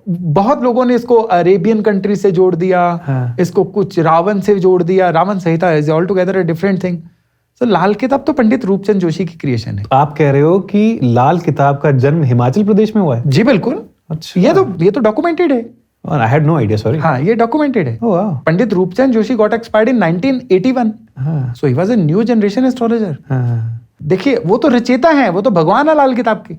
बहुत लोगों ने इसको अरेबियन कंट्री से जोड़ दिया। हाँ। इसको कुछ रावण से जोड़ दिया। Ravan Samhita is all together a different thing. तो लाल किताब तो पंडित रूपचंद जोशी की क्रिएशन है। आप कह रहे हो कि लाल किताब का जन्म हिमाचल प्रदेश में हुआ है? जी बिल्कुल। अच्छा, ये तो डॉक्यूमेंटेड है। I had no idea, sorry. हाँ, ये डॉक्यूमेंटेड है। ओह वाह। Pandit Roopchand Joshi got expired in 1981। हाँ, so he was a new generation astrologer. हाँ, देखिए, वो तो रचयिता हैं, वो तो भगवान है लाल किताब की।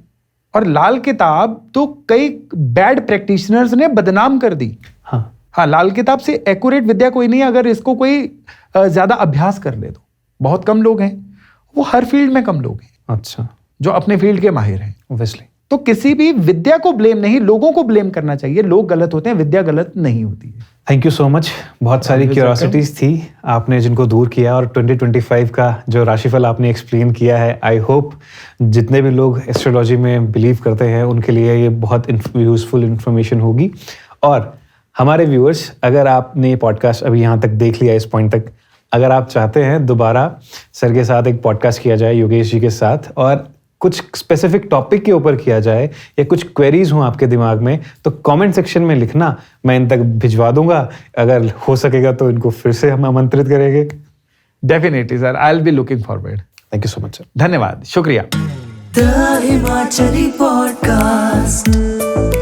और लाल किताब तो कई बैड प्रैक्टिशनर्स ने बदनाम कर दी। हाँ, लाल किताब से एक्यूरेट विद्या कोई नहीं है अगर इसको कोई ज्यादा अभ्यास कर ले तो। बहुत कम लोग हैं, वो हर फील्ड में कम लोग हैं अच्छा, जो अपने फील्ड के माहिर हैं। ऑब्वियसली। तो किसी भी विद्या को ब्लेम नहीं, लोगों को ब्लेम करना चाहिए। लोग गलत होते हैं, विद्या गलत नहीं होती है। Thank you so much. बहुत सारी क्यूरियोसिटीज थी आपने जिनको दूर किया, और 2025 का जो राशिफल आपने एक्सप्लेन किया है, आई होप जितने भी लोग एस्ट्रोलॉजी में बिलीव करते हैं उनके लिए ये बहुत यूजफुल इन्फॉर्मेशन होगी। और हमारे व्यूअर्स, अगर आपने ये पॉडकास्ट अभी यहाँ तक देख लिया, इस पॉइंट तक, अगर आप चाहते हैं दोबारा सर के साथ एक पॉडकास्ट किया जाए, योगेश जी के साथ, और कुछ स्पेसिफिक टॉपिक के ऊपर किया जाए या कुछ क्वेरीज हों आपके दिमाग में, तो कमेंट सेक्शन में लिखना, मैं इन तक भिजवा दूंगा। अगर हो सकेगा तो इनको फिर से हम आमंत्रित करेंगे। Definitely sir, I will be looking forward. Thank you so much sir. धन्यवाद, शुक्रिया। The Himachali Podcast.